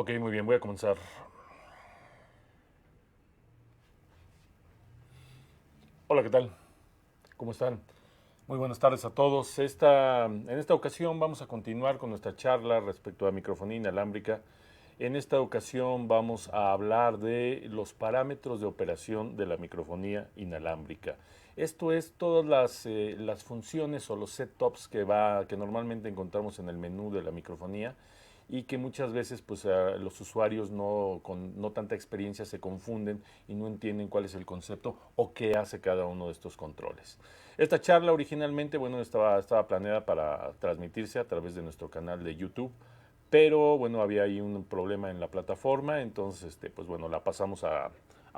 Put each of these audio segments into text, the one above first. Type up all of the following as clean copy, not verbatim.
Ok, muy bien, voy a comenzar. Hola, ¿qué tal? ¿Cómo están? Muy buenas tardes a todos. En esta ocasión vamos a continuar con nuestra charla respecto a microfonía inalámbrica. En esta ocasión vamos a hablar de los parámetros de operación de la microfonía inalámbrica. Esto es todas las funciones o los setups que normalmente encontramos en el menú de la microfonía y que muchas veces pues los usuarios con no tanta experiencia se confunden y no entienden cuál es el concepto o qué hace cada uno de estos controles. Esta charla originalmente, bueno, estaba planeada para transmitirse a través de nuestro canal de YouTube, pero bueno, había ahí un problema en la plataforma, entonces, pues bueno, la pasamos a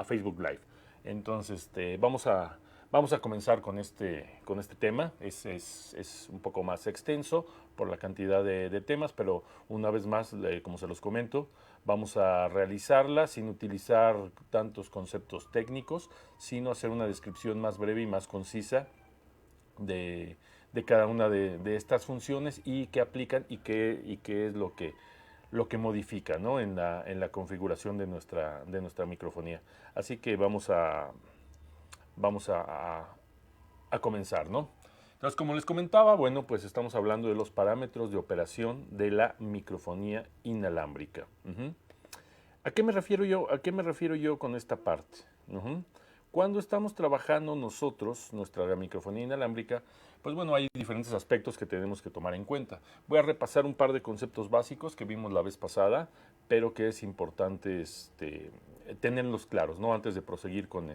Facebook Live. Entonces, vamos a comenzar con este tema. Es un poco más extenso por la cantidad de temas, pero una vez más, como se los comento, vamos a realizarla sin utilizar tantos conceptos técnicos, sino hacer una descripción más breve y más concisa de, de cada una de estas funciones y qué aplican y qué es lo que modifica, ¿no? En la configuración de nuestra microfonía. Así que vamos a comenzar, ¿no? Entonces, como les comentaba, bueno, pues estamos hablando de los parámetros de operación de la microfonía inalámbrica. ¿A qué me refiero yo? ¿A qué me refiero yo con esta parte? Cuando estamos trabajando nosotros, nuestra microfonía inalámbrica, pues bueno, hay diferentes aspectos que tenemos que tomar en cuenta. Voy a repasar un par de conceptos básicos que vimos la vez pasada, pero que es importante tenerlos claros, ¿no? Antes de proseguir con,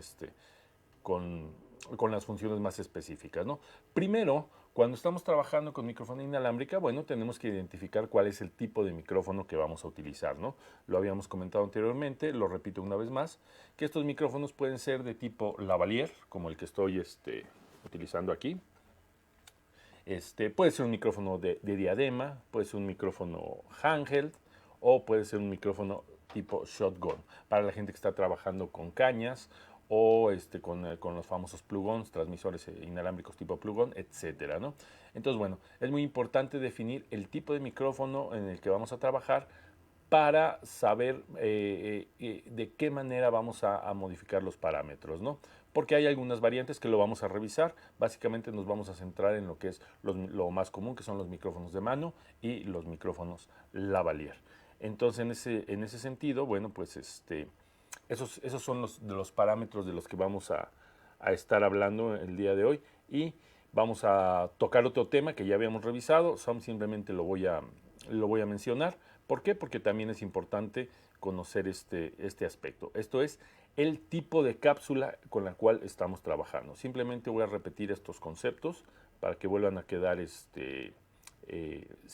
con las funciones más específicas, ¿no? Primero, cuando estamos trabajando con microfonía inalámbrica, bueno, tenemos que identificar cuál es el tipo de micrófono que vamos a utilizar, ¿no? Lo habíamos comentado anteriormente, lo repito una vez más, que estos micrófonos pueden ser de tipo lavalier, como el que estoy utilizando aquí. Puede ser un micrófono de diadema, puede ser un micrófono handheld o puede ser un micrófono tipo shotgun para la gente que está trabajando con cañas o con los famosos plug-ons, transmisores inalámbricos tipo plug-on, etcétera, ¿no? Entonces, bueno, es muy importante definir el tipo de micrófono en el que vamos a trabajar para saber de qué manera vamos a modificar los parámetros, ¿no? Porque hay algunas variantes que lo vamos a revisar. Básicamente nos vamos a centrar en lo que es lo más común, que son los micrófonos de mano y los micrófonos lavalier. Entonces, en ese sentido, bueno, pues esos son de los parámetros de los que vamos a estar hablando el día de hoy. Y vamos a tocar otro tema que ya habíamos revisado, simplemente lo voy a mencionar. ¿Por qué? Porque también es importante conocer este aspecto. Esto es el tipo de cápsula con la cual estamos trabajando. Simplemente voy a repetir estos conceptos para que vuelvan a quedar, se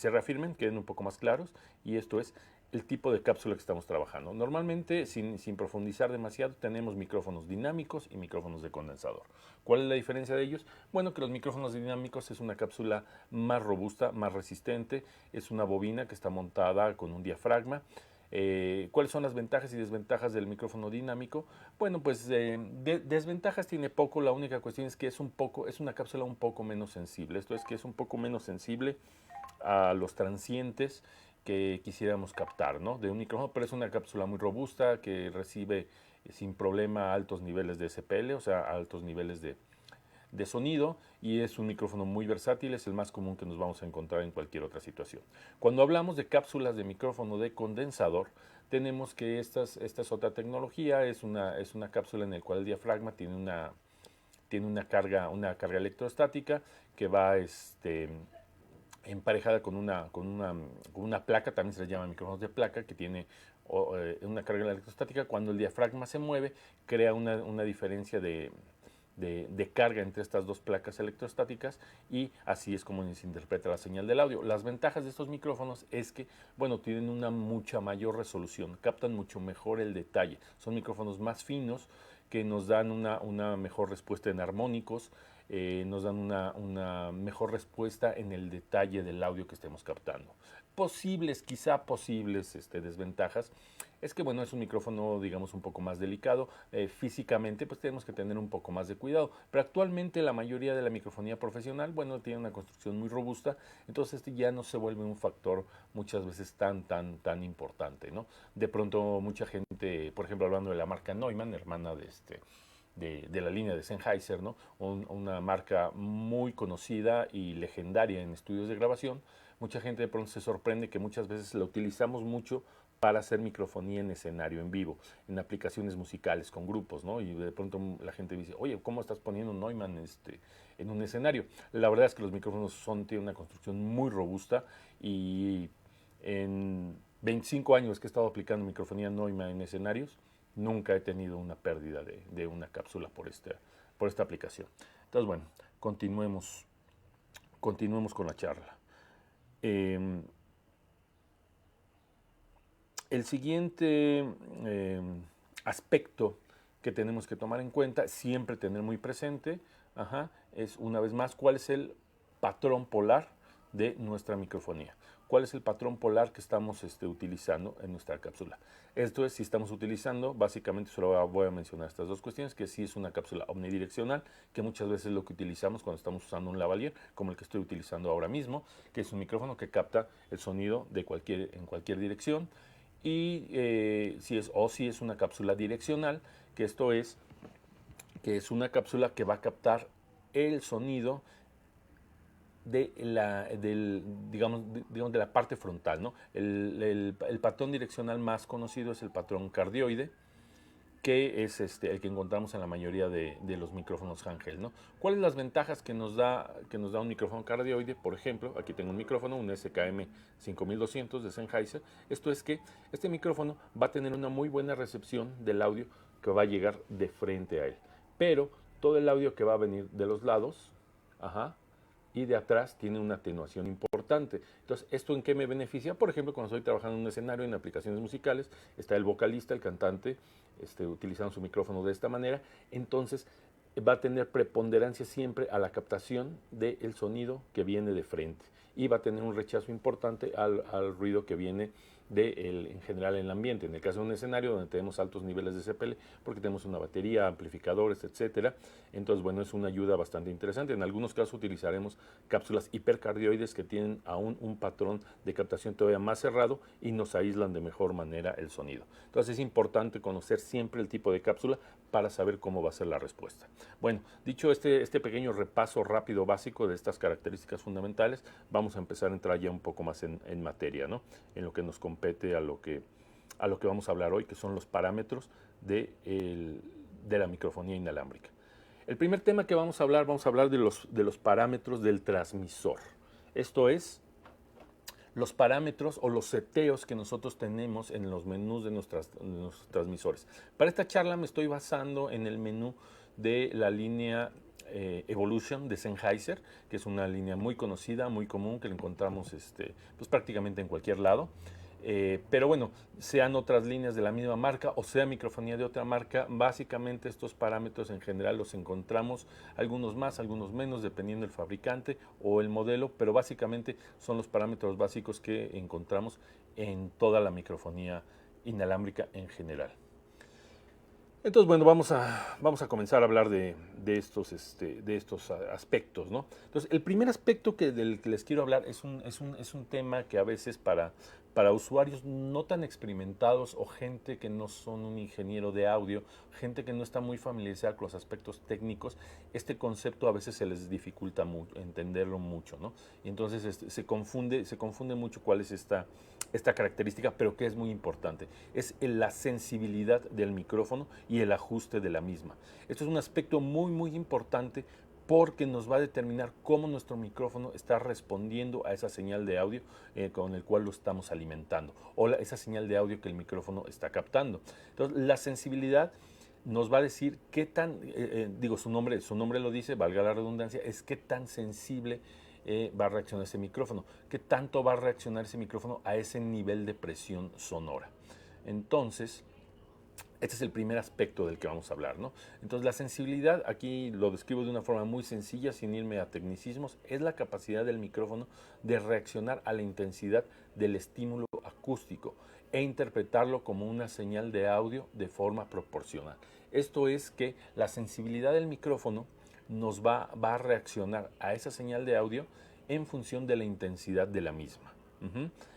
reafirmen, queden un poco más claros. Y esto es el tipo de cápsula que estamos trabajando. Normalmente, sin profundizar demasiado, tenemos micrófonos dinámicos y micrófonos de condensador. ¿Cuál es la diferencia de ellos? Bueno, que los micrófonos dinámicos es una cápsula más robusta, más resistente, es una bobina que está montada con un diafragma. ¿Cuáles son las ventajas y desventajas del micrófono dinámico? Bueno, pues desventajas tiene poco, la única cuestión es que es una cápsula un poco menos sensible. Esto es que es un poco menos sensible a los transientes que quisiéramos captar, ¿no? De un micrófono, pero es una cápsula muy robusta que recibe sin problema altos niveles de SPL, o sea, altos niveles de sonido, y es un micrófono muy versátil, es el más común que nos vamos a encontrar en cualquier otra situación. Cuando hablamos de cápsulas de micrófono de condensador, tenemos que esta es otra tecnología, es una cápsula en la cual el diafragma tiene una carga electrostática que va emparejada con una placa, también se les llama micrófonos de placa, que tiene una carga electrostática. Cuando el diafragma se mueve, crea una diferencia de carga entre estas dos placas electrostáticas y así es como se interpreta la señal del audio. Las ventajas de estos micrófonos es que, bueno, tienen una mucha mayor resolución, captan mucho mejor el detalle. Son micrófonos más finos que nos dan una mejor respuesta en armónicos, nos dan una mejor respuesta en el detalle del audio que estemos captando. Quizá posibles desventajas, es que, bueno, es un micrófono, digamos, un poco más delicado. Físicamente, pues tenemos que tener un poco más de cuidado. Pero actualmente la mayoría de la microfonía profesional, bueno, tiene una construcción muy robusta, entonces este ya no se vuelve un factor muchas veces tan importante, ¿no? De pronto mucha gente, por ejemplo, hablando de la marca Neumann, hermana de la línea de Sennheiser, ¿no? Una marca muy conocida y legendaria en estudios de grabación. Mucha gente de pronto se sorprende que muchas veces la utilizamos mucho para hacer microfonía en escenario, en vivo, en aplicaciones musicales con grupos, ¿no? Y de pronto la gente dice, oye, ¿cómo estás poniendo un Neumann en un escenario? La verdad es que los micrófonos tienen una construcción muy robusta y en 25 años que he estado aplicando microfonía Neumann en escenarios, nunca he tenido una pérdida de una cápsula por esta aplicación. Entonces, bueno, continuemos con la charla. El siguiente aspecto que tenemos que tomar en cuenta, siempre tener muy presente, es una vez más cuál es el patrón polar de nuestra microfonía. ¿Cuál es el patrón polar que estamos utilizando en nuestra cápsula? Esto es, si estamos utilizando, básicamente solo voy a mencionar estas dos cuestiones, que sí es una cápsula omnidireccional, que muchas veces es lo que utilizamos cuando estamos usando un lavalier, como el que estoy utilizando ahora mismo, que es un micrófono que capta el sonido en cualquier dirección. Y si es una cápsula direccional, que esto es, que es una cápsula que va a captar el sonido digamos, de la parte frontal, ¿no? El patrón direccional más conocido es el patrón cardioide, que es el que encontramos en la mayoría de los micrófonos Handheld, ¿no? ¿Cuáles las ventajas que nos da un micrófono cardioide? Por ejemplo, aquí tengo un micrófono, un SKM 5200 de Sennheiser. Esto es que este micrófono va a tener una muy buena recepción del audio que va a llegar de frente a él. Pero todo el audio que va a venir de los lados, y de atrás tiene una atenuación importante. Entonces, ¿esto en qué me beneficia? Por ejemplo, cuando estoy trabajando en un escenario, en aplicaciones musicales, está el vocalista, el cantante, utilizando su micrófono de esta manera, entonces va a tener preponderancia siempre a la captación del sonido que viene de frente y va a tener un rechazo importante al ruido que viene en general en el ambiente. En el caso de un escenario donde tenemos altos niveles de CPL, porque tenemos una batería, amplificadores, etcétera, entonces, bueno, es una ayuda bastante interesante. En algunos casos utilizaremos cápsulas hipercardioides que tienen aún un patrón de captación todavía más cerrado y nos aíslan de mejor manera el sonido. Entonces, es importante conocer siempre el tipo de cápsula para saber cómo va a ser la respuesta. Bueno, dicho este pequeño repaso rápido básico de estas características fundamentales, vamos a empezar a entrar ya un poco más en materia, ¿no? En lo que nos compete a lo que vamos a hablar hoy, que son los parámetros de la microfonía inalámbrica. El primer tema que vamos a hablar de los parámetros del transmisor. Esto es, los parámetros o los seteos que nosotros tenemos en los menús de nuestros transmisores. Para esta charla me estoy basando en el menú de la línea Evolution de Sennheiser, que es una línea muy conocida, muy común, que la encontramos pues prácticamente en cualquier lado. Pero bueno, sean otras líneas de la misma marca o sea microfonía de otra marca, básicamente estos parámetros en general los encontramos, algunos más, algunos menos, dependiendo del fabricante o el modelo, pero básicamente son los parámetros básicos que encontramos en toda la microfonía inalámbrica en general. Entonces, bueno, vamos a comenzar a hablar de estos aspectos, ¿no? Entonces, el primer aspecto del que les quiero hablar es un tema que a veces para usuarios no tan experimentados o gente que no son un ingeniero de audio, gente que no está muy familiarizada con los aspectos técnicos, este concepto a veces se les dificulta mucho, entenderlo mucho, ¿no? Y entonces se confunde mucho cuál es esta característica, pero que es muy importante. Es la sensibilidad del micrófono y el ajuste de la misma. Esto es un aspecto muy importante porque nos va a determinar cómo nuestro micrófono está respondiendo a esa señal de audio con el cual lo estamos alimentando o esa señal de audio que el micrófono está captando. Entonces, la sensibilidad nos va a decir qué tan, su nombre lo dice, valga la redundancia, es qué tan sensible va a reaccionar ese micrófono, qué tanto va a reaccionar ese micrófono a ese nivel de presión sonora. Entonces, este es el primer aspecto del que vamos a hablar, ¿no? Entonces, la sensibilidad, aquí lo describo de una forma muy sencilla, sin irme a tecnicismos, es la capacidad del micrófono de reaccionar a la intensidad del estímulo acústico e interpretarlo como una señal de audio de forma proporcional. Esto es que la sensibilidad del micrófono va a reaccionar a esa señal de audio en función de la intensidad de la misma.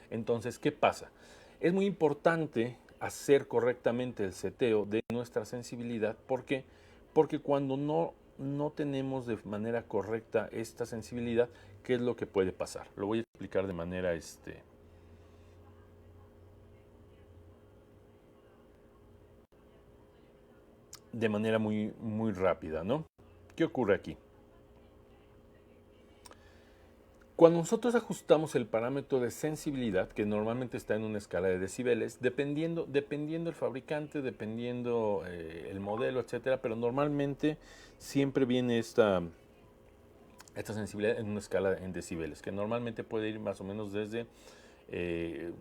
Entonces, ¿qué pasa? Es muy importante hacer correctamente el seteo de nuestra sensibilidad. ¿Por qué? Porque cuando no tenemos de manera correcta esta sensibilidad, ¿qué es lo que puede pasar? Lo voy a explicar de manera muy, muy rápida, ¿no? ¿Qué ocurre aquí? Cuando nosotros ajustamos el parámetro de sensibilidad, que normalmente está en una escala de decibeles, dependiendo el fabricante, dependiendo el modelo, etcétera, pero normalmente siempre viene esta sensibilidad en una escala en decibeles, que normalmente puede ir más o menos desde eh,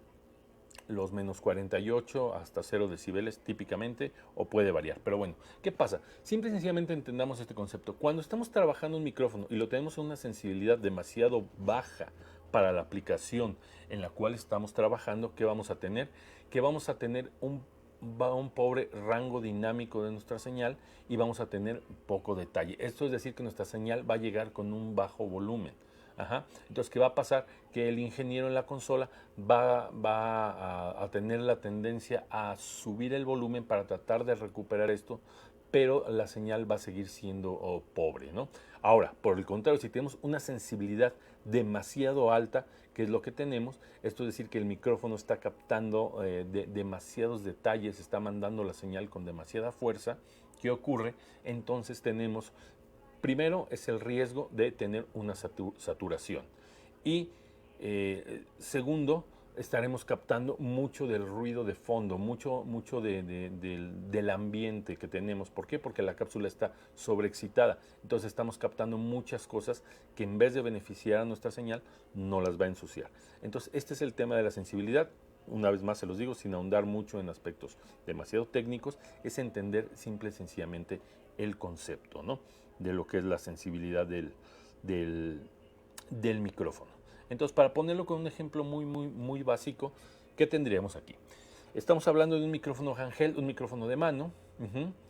los menos 48 hasta 0 decibeles típicamente, o puede variar. Pero bueno, ¿qué pasa? Simple y sencillamente entendamos este concepto. Cuando estamos trabajando un micrófono y lo tenemos en una sensibilidad demasiado baja para la aplicación en la cual estamos trabajando, ¿qué vamos a tener? Que vamos a tener un pobre rango dinámico de nuestra señal y vamos a tener poco detalle. Esto es decir que nuestra señal va a llegar con un bajo volumen. Ajá. Entonces, ¿qué va a pasar? Que el ingeniero en la consola va a tener la tendencia a subir el volumen para tratar de recuperar esto, pero la señal va a seguir siendo pobre, ¿no? Ahora, por el contrario, si tenemos una sensibilidad demasiado alta, que es lo que tenemos, esto es decir que el micrófono está captando demasiados detalles, está mandando la señal con demasiada fuerza, ¿qué ocurre? Entonces tenemos, primero es el riesgo de tener una saturación y segundo, estaremos captando mucho del ruido de fondo, mucho del ambiente que tenemos. ¿Por qué? Porque la cápsula está sobreexcitada. Entonces estamos captando muchas cosas que en vez de beneficiar a nuestra señal, no las va a ensuciar. Entonces este es el tema de la sensibilidad. Una vez más se los digo, sin ahondar mucho en aspectos demasiado técnicos, es entender simple y sencillamente el concepto, ¿no? De lo que es la sensibilidad del micrófono. Entonces, para ponerlo con un ejemplo muy básico, ¿qué tendríamos aquí? Estamos hablando de un micrófono handheld, un micrófono de mano.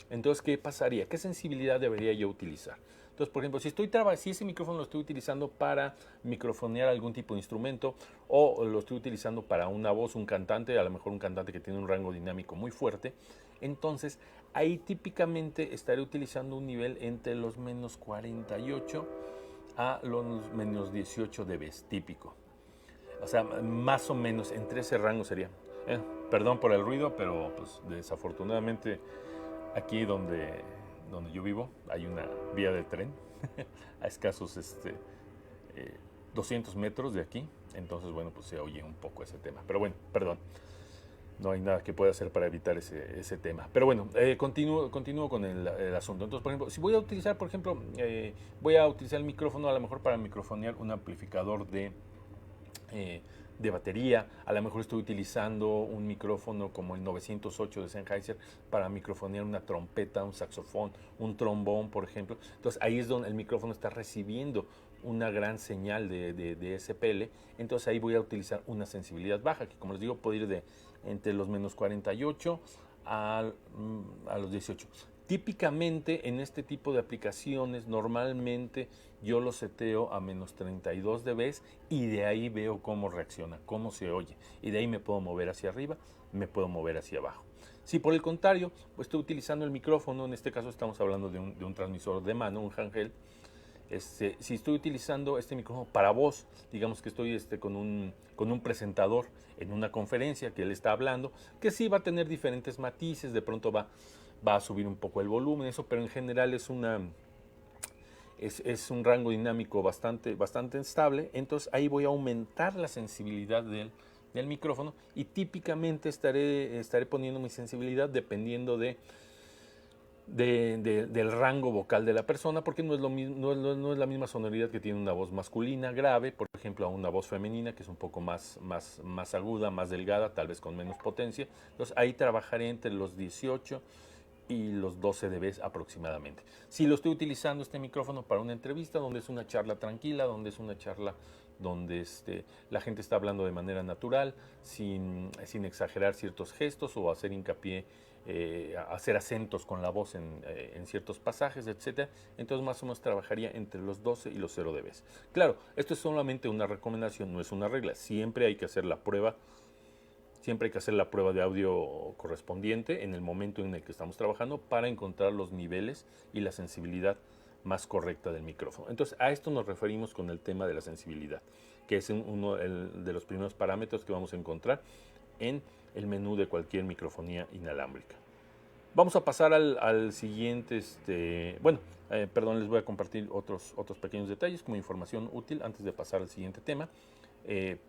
Entonces, ¿qué pasaría? ¿Qué sensibilidad debería yo utilizar? Entonces, por ejemplo, si ese micrófono lo estoy utilizando para microfonear algún tipo de instrumento o lo estoy utilizando para una voz, un cantante, a lo mejor un cantante que tiene un rango dinámico muy fuerte, entonces ahí típicamente estaré utilizando un nivel entre los menos 48 a los menos 18 dB, típico. O sea, más o menos entre ese rango sería. Perdón por el ruido, pero pues desafortunadamente aquí donde yo vivo hay una vía de tren a escasos 200 metros de aquí. Entonces, bueno, pues se oye un poco ese tema. Pero bueno, perdón. No hay nada que pueda hacer para evitar ese tema. Pero bueno, continúo con el asunto. Entonces, por ejemplo, si voy a utilizar, por ejemplo, voy a utilizar el micrófono a lo mejor para microfonear un amplificador de batería. A lo mejor estoy utilizando un micrófono como el 908 de Sennheiser para microfonear una trompeta, un saxofón, un trombón, por ejemplo. Entonces ahí es donde el micrófono está recibiendo una gran señal de SPL. Entonces ahí voy a utilizar una sensibilidad baja, que como les digo puede ir entre los menos 48 a los 18. Típicamente en este tipo de aplicaciones normalmente yo lo seteo a menos 32 dB y de ahí veo cómo reacciona, cómo se oye. Y de ahí me puedo mover hacia arriba, me puedo mover hacia abajo. Si por el contrario pues estoy utilizando el micrófono, en este caso estamos hablando de un transmisor de mano, un handheld, si estoy utilizando este micrófono para voz, digamos que estoy con un presentador en una conferencia que él está hablando, que sí va a tener diferentes matices, de pronto va a subir un poco el volumen, eso, pero en general es un rango dinámico bastante estable. Entonces ahí voy a aumentar la sensibilidad del micrófono y típicamente estaré poniendo mi sensibilidad dependiendo del rango vocal de la persona, porque no es la misma sonoridad que tiene una voz masculina grave, por ejemplo, a una voz femenina que es un poco más aguda, más delgada, tal vez con menos potencia. Entonces ahí trabajaré entre los 18 y los 12 dB aproximadamente. Si lo estoy utilizando este micrófono para una entrevista, donde es una charla tranquila, donde es una charla donde la gente está hablando de manera natural, sin exagerar ciertos gestos o hacer hincapié, hacer acentos con la voz en ciertos pasajes, etc. Entonces más o menos trabajaría entre los 12 y los 0 dB. Claro, esto es solamente una recomendación, no es una regla. Siempre hay que hacer la prueba. Siempre hay que hacer la prueba de audio correspondiente en el momento en el que estamos trabajando para encontrar los niveles y la sensibilidad más correcta del micrófono. Entonces, a esto nos referimos con el tema de la sensibilidad, que es uno de los primeros parámetros que vamos a encontrar en el menú de cualquier microfonía inalámbrica. Vamos a pasar al siguiente, perdón, les voy a compartir otros pequeños detalles como información útil antes de pasar al siguiente tema.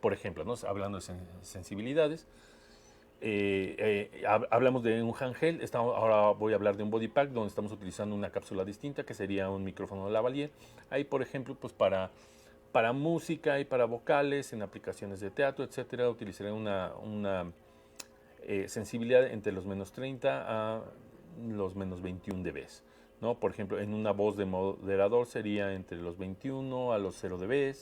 Por ejemplo, ¿no? Hablando de sensibilidades, hablamos de un handheld, ahora voy a hablar de un body pack donde estamos utilizando una cápsula distinta que sería un micrófono de lavalier. Ahí, por ejemplo, pues para música y para vocales, en aplicaciones de teatro, etcétera, utilizaré una sensibilidad entre los menos 30 a los menos 21 dB. ¿No? Por ejemplo, en una voz de moderador sería entre los 21 a los 0 dB.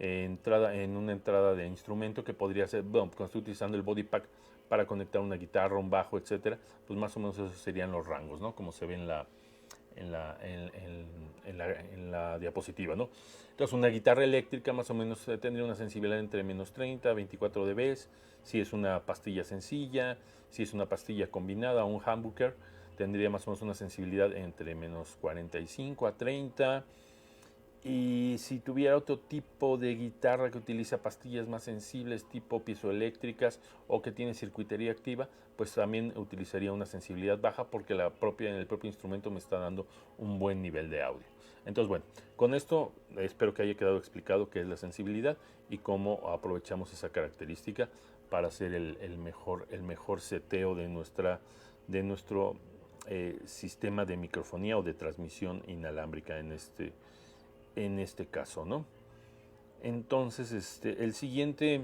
En una entrada de instrumento que podría ser, bueno, cuando estoy utilizando el body pack para conectar una guitarra, un bajo, etcétera, pues más o menos esos serían los rangos, ¿no? Como se ve en la diapositiva, ¿no? Entonces una guitarra eléctrica más o menos tendría una sensibilidad entre menos 30 a 24 dB, si es una pastilla sencilla, si es una pastilla combinada o un humbucker, tendría más o menos una sensibilidad entre menos 45 a 30. Y si tuviera otro tipo de guitarra que utiliza pastillas más sensibles, tipo piezoeléctricas o que tiene circuitería activa, pues también utilizaría una sensibilidad baja porque el propio instrumento me está dando un buen nivel de audio. Entonces, bueno, con esto espero que haya quedado explicado qué es la sensibilidad y cómo aprovechamos esa característica para hacer el mejor seteo de nuestro sistema de microfonía o de transmisión inalámbrica en este caso, ¿no? Entonces, el siguiente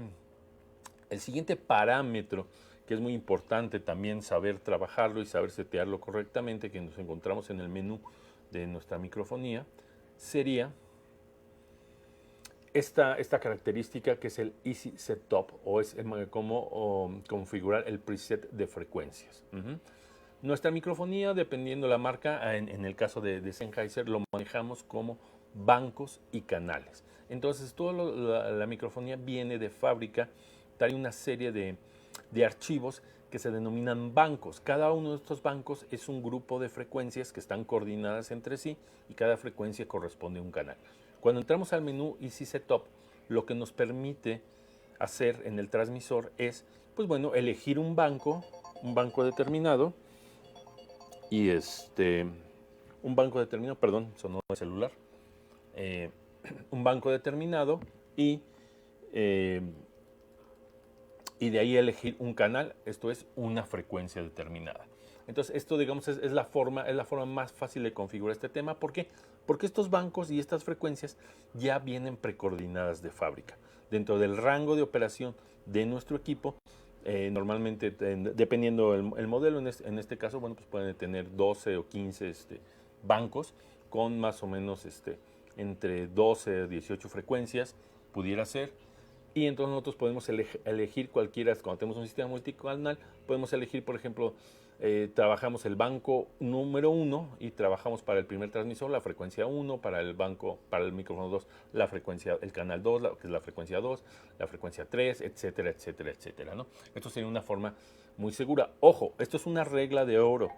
parámetro que es muy importante también saber trabajarlo y saber setearlo correctamente, que nos encontramos en el menú de nuestra microfonía, sería esta característica que es el Easy Setup, o es cómo configurar el preset de frecuencias. Nuestra microfonía, dependiendo la marca, en el caso de Sennheiser, lo manejamos como bancos y canales. Entonces, toda la microfonía viene de fábrica, trae una serie de archivos que se denominan bancos. Cada uno de estos bancos es un grupo de frecuencias que están coordinadas entre sí y cada frecuencia corresponde a un canal. Cuando entramos al menú Easy Setup, lo que nos permite hacer en el transmisor es, pues bueno, elegir un banco determinado y perdón, sonó el celular. Un banco determinado y de ahí elegir un canal, esto es una frecuencia determinada. Entonces esto, digamos, es la forma más fácil de configurar este tema. ¿Por qué? Porque estos bancos y estas frecuencias ya vienen precoordinadas de fábrica. Dentro del rango de operación de nuestro equipo, normalmente, dependiendo el modelo, en este caso, bueno, pues pueden tener 12 o 15 bancos con más o menos entre 12 a 18 frecuencias, pudiera ser. Y entonces nosotros podemos elegir cualquiera, cuando tenemos un sistema multicanal, podemos elegir, por ejemplo, trabajamos el banco número 1 y trabajamos para el primer transmisor la frecuencia 1, para el micrófono 2 el canal 2, que es la frecuencia 2, la frecuencia 3, etcétera, etcétera, etcétera, ¿no? Esto sería una forma muy segura. Ojo, esto es una regla de oro,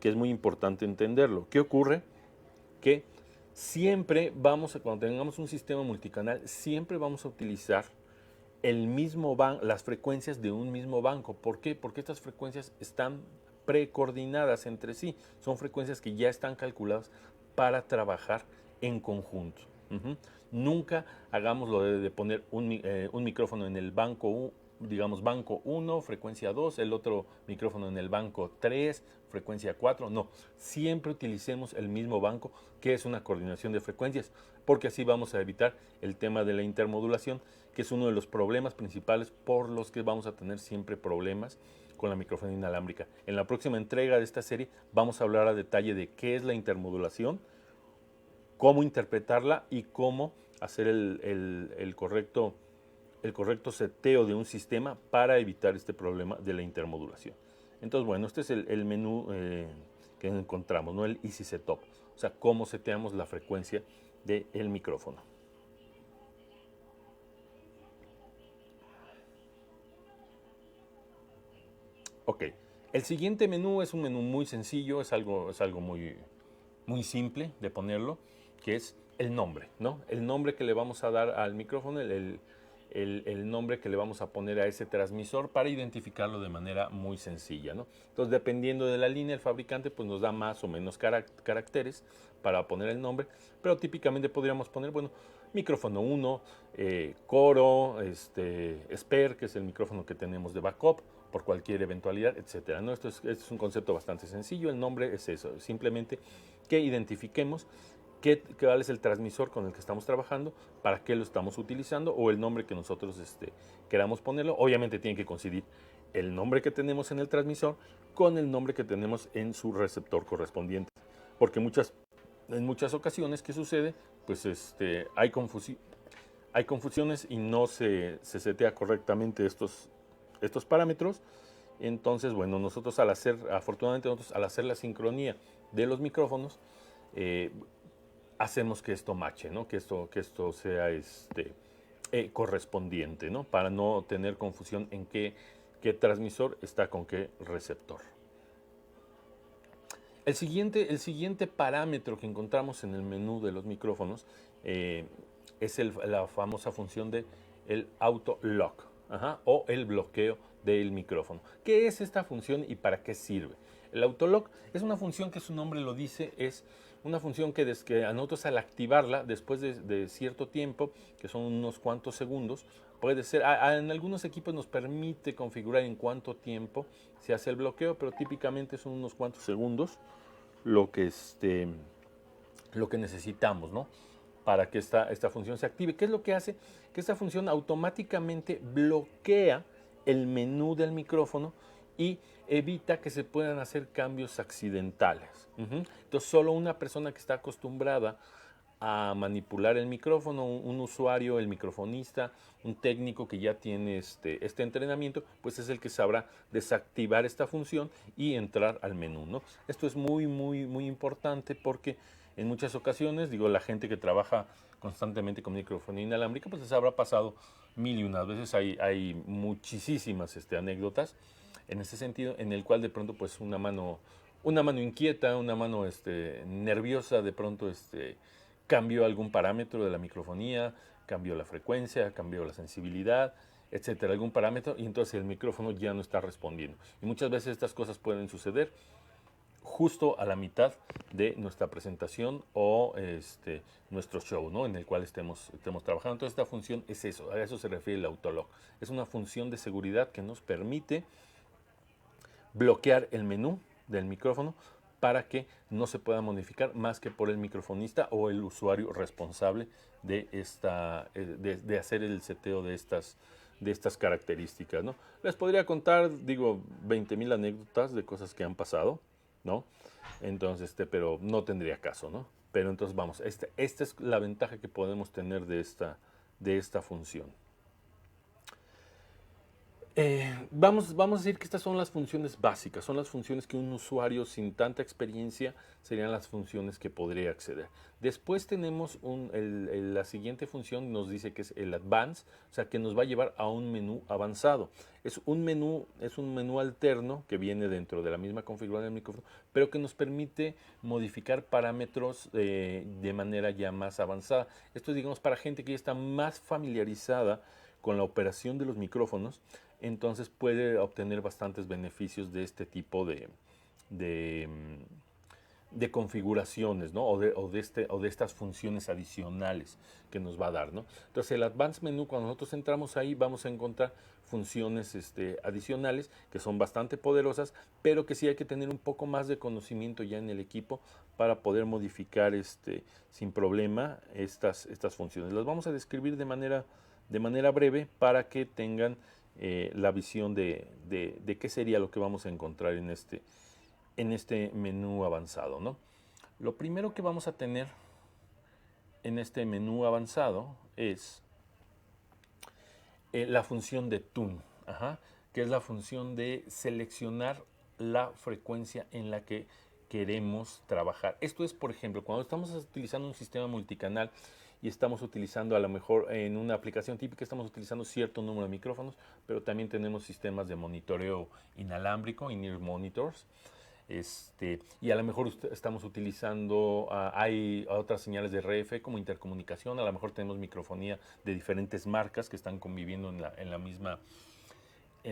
que es muy importante entenderlo. ¿Qué ocurre? Que siempre cuando tengamos un sistema multicanal, siempre vamos a utilizar las frecuencias de un mismo banco. ¿Por qué? Porque estas frecuencias están precoordinadas entre sí. Son frecuencias que ya están calculadas para trabajar en conjunto. Nunca hagamos lo de poner un micrófono en el banco, digamos banco 1, frecuencia 2, el otro micrófono en el banco 3, frecuencia 4. No, siempre utilicemos el mismo banco, que es una coordinación de frecuencias, porque así vamos a evitar el tema de la intermodulación, que es uno de los problemas principales por los que vamos a tener siempre problemas con la microfonía inalámbrica. En la próxima entrega de esta serie vamos a hablar a detalle de qué es la intermodulación, cómo interpretarla y cómo hacer el correcto seteo de un sistema para evitar este problema de la intermodulación. Entonces, bueno, este es el menú que encontramos, ¿no? El Easy Setup, o sea, cómo seteamos la frecuencia del micrófono. Ok, el siguiente menú es un menú muy sencillo, es algo muy simple de ponerlo, que es el nombre, ¿no? El nombre que le vamos a dar al micrófono, el nombre que le vamos a poner a ese transmisor para identificarlo de manera muy sencilla, ¿no? Entonces, dependiendo de la línea, el fabricante pues, nos da más o menos caracteres para poner el nombre, pero típicamente podríamos poner, bueno, micrófono 1, coro, spare, que es el micrófono que tenemos de backup, por cualquier eventualidad, etcétera, ¿no? Esto es un concepto bastante sencillo. El nombre es eso, simplemente que identifiquemos cuál es el transmisor con el que estamos trabajando, para qué lo estamos utilizando o el nombre que nosotros queramos ponerlo. Obviamente tiene que coincidir el nombre que tenemos en el transmisor con el nombre que tenemos en su receptor correspondiente, porque en muchas ocasiones, ¿qué sucede? Pues hay confusiones y no se setea correctamente estos parámetros. Entonces, bueno, afortunadamente nosotros al hacer la sincronía de los micrófonos, hacemos que esto mache, ¿no? Que esto sea correspondiente, ¿no? Para no tener confusión en qué transmisor está con qué receptor. El siguiente parámetro que encontramos en el menú de los micrófonos es la famosa función de el auto lock, o el bloqueo del micrófono. ¿Qué es esta función y para qué sirve? El autolock es una función que su nombre lo dice, es una función que a nosotros al activarla después de cierto tiempo, que son unos cuantos segundos, puede ser, en algunos equipos nos permite configurar en cuánto tiempo se hace el bloqueo, pero típicamente son unos cuantos segundos lo que necesitamos, ¿no? Para que esta función se active. ¿Qué es lo que hace? Que esta función automáticamente bloquea el menú del micrófono y evita que se puedan hacer cambios accidentales. Entonces, solo una persona que está acostumbrada a manipular el micrófono, un usuario, el microfonista, un técnico que ya tiene este entrenamiento, pues es el que sabrá desactivar esta función y entrar al menú, ¿no? Esto es muy importante porque en muchas ocasiones, digo, la gente que trabaja constantemente con microfonía inalámbrica, pues les habrá pasado mil y unas veces. Hay muchísimas anécdotas en ese sentido, en el cual de pronto pues una mano inquieta, una mano nerviosa, de pronto cambió algún parámetro de la microfonía, cambió la frecuencia, cambió la sensibilidad, etcétera, algún parámetro, y entonces el micrófono ya no está respondiendo. Y muchas veces estas cosas pueden suceder justo a la mitad de nuestra presentación o nuestro show, ¿no? En el cual estemos trabajando. Entonces esta función es eso, a eso se refiere el autolock. Es una función de seguridad que nos permite bloquear el menú del micrófono para que no se pueda modificar más que por el microfonista o el usuario responsable de hacer el seteo de estas características, ¿no? Les podría contar, digo, 20,000 anécdotas de cosas que han pasado, ¿no? Entonces, pero no tendría caso, ¿no? Pero entonces vamos, esta es la ventaja que podemos tener de esta función. Vamos a decir que estas son las funciones básicas, son las funciones que un usuario sin tanta experiencia serían las funciones que podría acceder. Después tenemos la siguiente función, nos dice que es el Advance, o sea que nos va a llevar a un menú avanzado. Es un menú alterno que viene dentro de la misma configuración del micrófono, pero que nos permite modificar parámetros de manera ya más avanzada. Esto es, digamos, para gente que ya está más familiarizada con la operación de los micrófonos, entonces puede obtener bastantes beneficios de este tipo de configuraciones, ¿no? o de estas funciones adicionales que nos va a dar, ¿no? Entonces el Advanced Menu, cuando nosotros entramos ahí, vamos a encontrar funciones adicionales que son bastante poderosas, pero que sí hay que tener un poco más de conocimiento ya en el equipo para poder modificar sin problema estas funciones. Las vamos a describir de manera breve para que tengan la visión de qué sería lo que vamos a encontrar en este menú avanzado, ¿no? Lo primero que vamos a tener en este menú avanzado es la función de tune, que es la función de seleccionar la frecuencia en la que queremos trabajar. Esto es, por ejemplo, cuando estamos utilizando un sistema multicanal y estamos utilizando, a lo mejor en una aplicación típica, estamos utilizando cierto número de micrófonos, pero también tenemos sistemas de monitoreo inalámbrico, in-ear monitors. Y a lo mejor estamos utilizando, hay otras señales de RF como intercomunicación, a lo mejor tenemos microfonía de diferentes marcas que están conviviendo en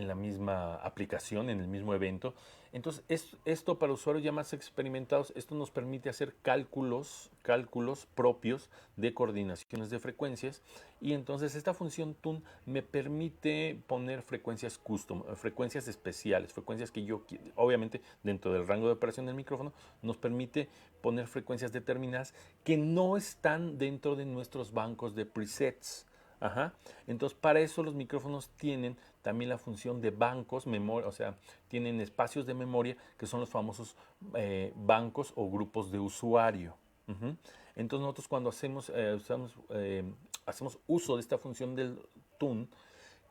la misma aplicación, en el mismo evento. Entonces, esto para usuarios ya más experimentados, esto nos permite hacer cálculos propios de coordinaciones de frecuencias, y entonces esta función tune me permite poner frecuencias custom, frecuencias especiales, frecuencias que yo, obviamente dentro del rango de operación del micrófono, nos permite poner frecuencias determinadas que no están dentro de nuestros bancos de presets. Entonces, para eso los micrófonos tienen también la función de bancos, memoria, o sea, tienen espacios de memoria que son los famosos bancos o grupos de usuario. Entonces, nosotros cuando hacemos uso de esta función del tune,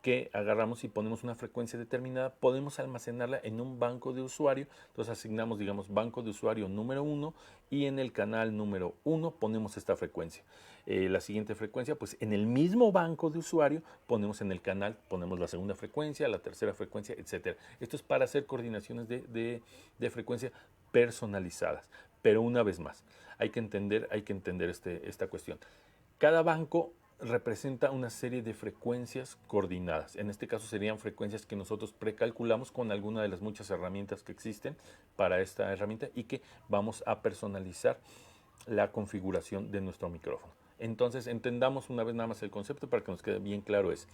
que agarramos y ponemos una frecuencia determinada, podemos almacenarla en un banco de usuario. Entonces asignamos, digamos, banco de usuario número 1, y en el canal número 1 ponemos esta frecuencia. La siguiente frecuencia, pues en el mismo banco de usuario ponemos en el canal, ponemos la segunda frecuencia, la tercera frecuencia, etcétera. Esto es para hacer coordinaciones de frecuencia personalizadas. Pero una vez más, hay que entender esta cuestión. Cada banco representa una serie de frecuencias coordinadas. En este caso serían frecuencias que nosotros precalculamos con alguna de las muchas herramientas que existen para esta herramienta, y que vamos a personalizar la configuración de nuestro micrófono. Entonces, entendamos una vez nada más el concepto para que nos quede bien claro. Es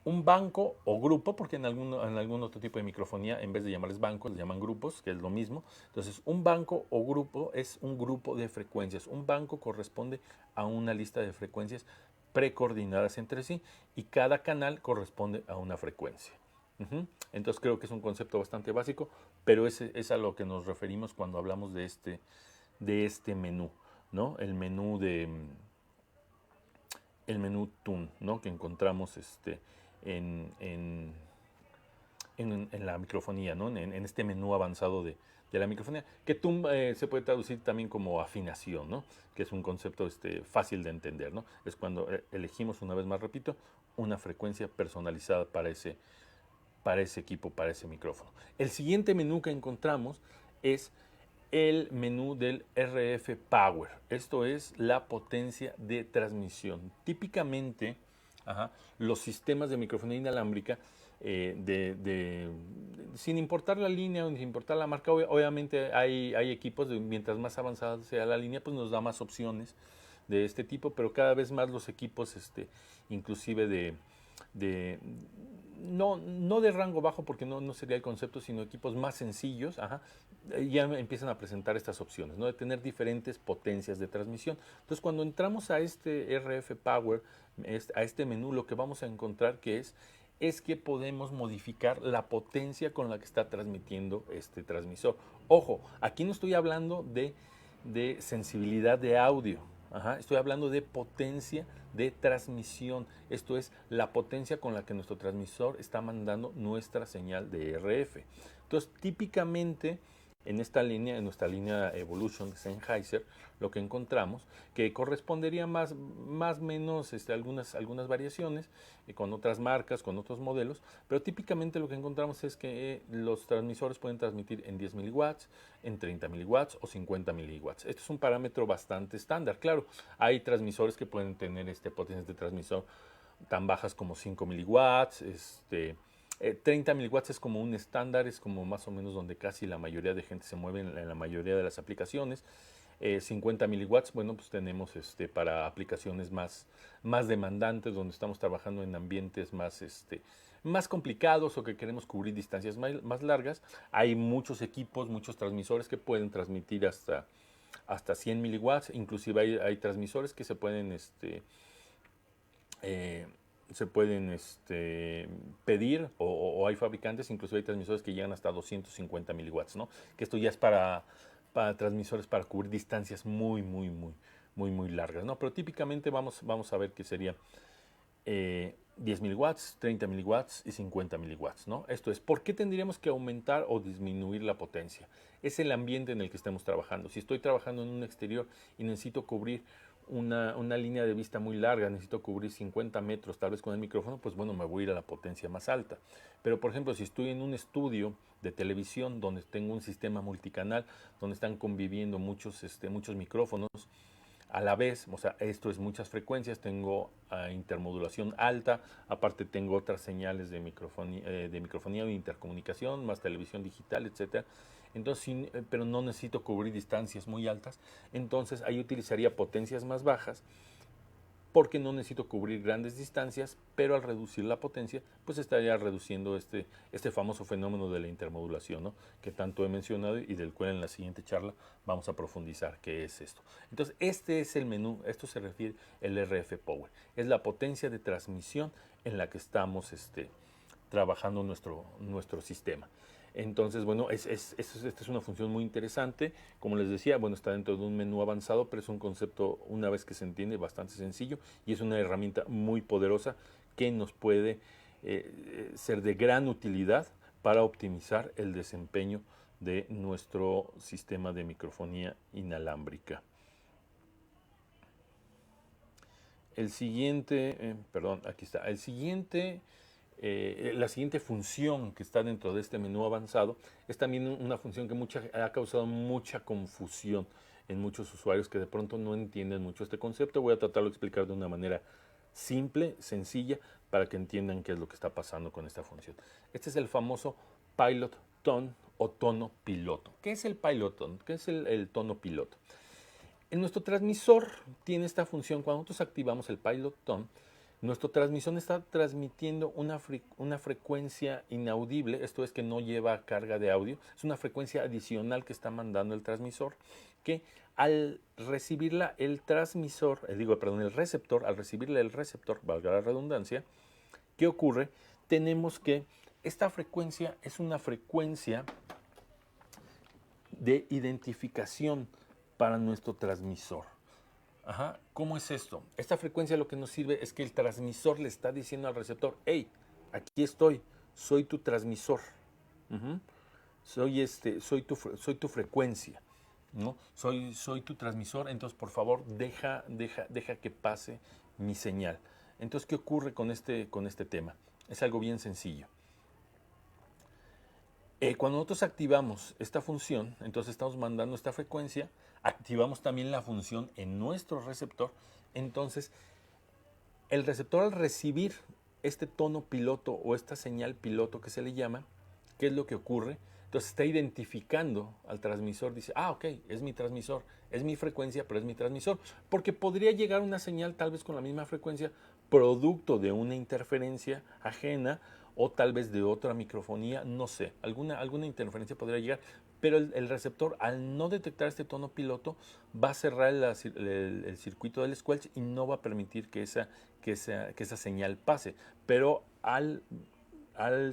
un banco o grupo, porque en algún otro tipo de microfonía, en vez de llamarles bancos, les llaman grupos, que es lo mismo. Entonces, un banco o grupo es un grupo de frecuencias. Un banco corresponde a una lista de frecuencias precoordinadas entre sí, y cada canal corresponde a una frecuencia. Entonces, creo que es un concepto bastante básico, pero es a lo que nos referimos cuando hablamos de este menú, ¿no? El menú tune, ¿no? Que encontramos en, en, en la microfonía, ¿no? En este menú avanzado de la microfonía, que tune se puede traducir también como afinación, ¿no? Que es un concepto fácil de entender, ¿no? Es cuando elegimos, una vez más repito, una frecuencia personalizada para ese equipo, para ese micrófono. El siguiente menú que encontramos es el menú del RF Power. Esto es la potencia de transmisión. Típicamente, los sistemas de microfonía inalámbrica, sin importar la línea o sin importar la marca, obviamente hay equipos, mientras más avanzada sea la línea, pues nos da más opciones de este tipo, pero cada vez más los equipos, inclusive de no de rango bajo, porque no sería el concepto, sino equipos más sencillos, ya empiezan a presentar estas opciones, ¿no? De tener diferentes potencias de transmisión. Entonces, cuando entramos a este RF Power, a este menú, lo que vamos a encontrar es que podemos modificar la potencia con la que está transmitiendo este transmisor. Ojo, aquí no estoy hablando de sensibilidad de audio. Estoy hablando de potencia de transmisión. Esto es la potencia con la que nuestro transmisor está mandando nuestra señal de RF. Entonces, típicamente en nuestra línea Evolution de Sennheiser, lo que encontramos, que correspondería más menos algunas variaciones con otras marcas, con otros modelos, pero típicamente lo que encontramos es que los transmisores pueden transmitir en 10 miliwatts, en 30 miliwatts o 50 miliwatts. Este es un parámetro bastante estándar. Claro, hay transmisores que pueden tener potencias de transmisor tan bajas como 5 miliwatts, 30 miliwatts es como un estándar, es como más o menos donde casi la mayoría de gente se mueve en la mayoría de las aplicaciones. 50 miliwatts, bueno, pues tenemos para aplicaciones más demandantes, donde estamos trabajando en ambientes más complicados, o que queremos cubrir distancias más largas. Hay muchos equipos, muchos transmisores que pueden transmitir hasta 100 miliwatts. Inclusive hay transmisores que se pueden pedir, o hay fabricantes, incluso hay transmisores que llegan hasta 250 miliwatts, ¿no? Que esto ya es para transmisores para cubrir distancias muy muy largas, ¿no? Pero típicamente vamos a ver que sería 10.000 watts, 30 miliwatts y 50 miliwatts, ¿no? Esto es, ¿por qué tendríamos que aumentar o disminuir la potencia? Es el ambiente en el que estemos trabajando. Si estoy trabajando en un exterior y necesito cubrir una línea de vista muy larga, necesito cubrir 50 metros tal vez con el micrófono, pues bueno, me voy a ir a la potencia más alta. Pero por ejemplo, si estoy en un estudio de televisión donde tengo un sistema multicanal, donde están conviviendo muchos micrófonos, a la vez, o sea, esto es muchas frecuencias, tengo intermodulación alta, aparte tengo otras señales de microfonía o intercomunicación, más televisión digital, etcétera. Entonces, pero no necesito cubrir distancias muy altas, entonces ahí utilizaría potencias más bajas porque no necesito cubrir grandes distancias, pero al reducir la potencia, pues estaría reduciendo este famoso fenómeno de la intermodulación, ¿no? Que tanto he mencionado y del cual en la siguiente charla vamos a profundizar qué es esto. Entonces, este es el menú, esto se refiere el RF Power, es la potencia de transmisión en la que estamos trabajando nuestro sistema. Entonces, bueno, esta es una función muy interesante. Como les decía, bueno, está dentro de un menú avanzado, pero es un concepto, una vez que se entiende, bastante sencillo y es una herramienta muy poderosa que nos puede ser de gran utilidad para optimizar el desempeño de nuestro sistema de microfonía inalámbrica. El siguiente, perdón, aquí está. La siguiente función que está dentro de este menú avanzado es también una función que ha causado mucha confusión en muchos usuarios que de pronto no entienden mucho este concepto. Voy a tratarlo de explicar de una manera simple, sencilla, para que entiendan qué es lo que está pasando con esta función. Este es el famoso pilot tone o tono piloto. ¿Qué es el pilot tone? ¿Qué es el tono piloto? En nuestro transmisor tiene esta función. Cuando nosotros activamos el pilot tone, nuestro transmisor está transmitiendo una frecuencia inaudible, esto es que no lleva carga de audio, es una frecuencia adicional que está mandando el transmisor, que al recibirla el receptor, al recibirla el receptor, valga la redundancia, ¿qué ocurre? Tenemos que esta frecuencia es una frecuencia de identificación para nuestro transmisor. Ajá. ¿Cómo es esto? Esta frecuencia lo que nos sirve es que el transmisor le está diciendo al receptor, hey, aquí estoy, soy tu transmisor, soy tu frecuencia, ¿no? Soy tu transmisor, entonces por favor deja que pase mi señal. Entonces, ¿qué ocurre con este tema? Es algo bien sencillo. Cuando nosotros activamos esta función, entonces estamos mandando esta frecuencia, activamos también la función en nuestro receptor, entonces el receptor al recibir este tono piloto o esta señal piloto que se le llama, ¿qué es lo que ocurre? Entonces está identificando al transmisor, dice, ok, es mi transmisor, es mi frecuencia, pero es mi transmisor, porque podría llegar una señal tal vez con la misma frecuencia, producto de una interferencia ajena o tal vez de otra microfonía, no sé, alguna interferencia podría llegar, pero el receptor al no detectar este tono piloto va a cerrar el circuito del squelch y no va a permitir que esa señal pase, pero al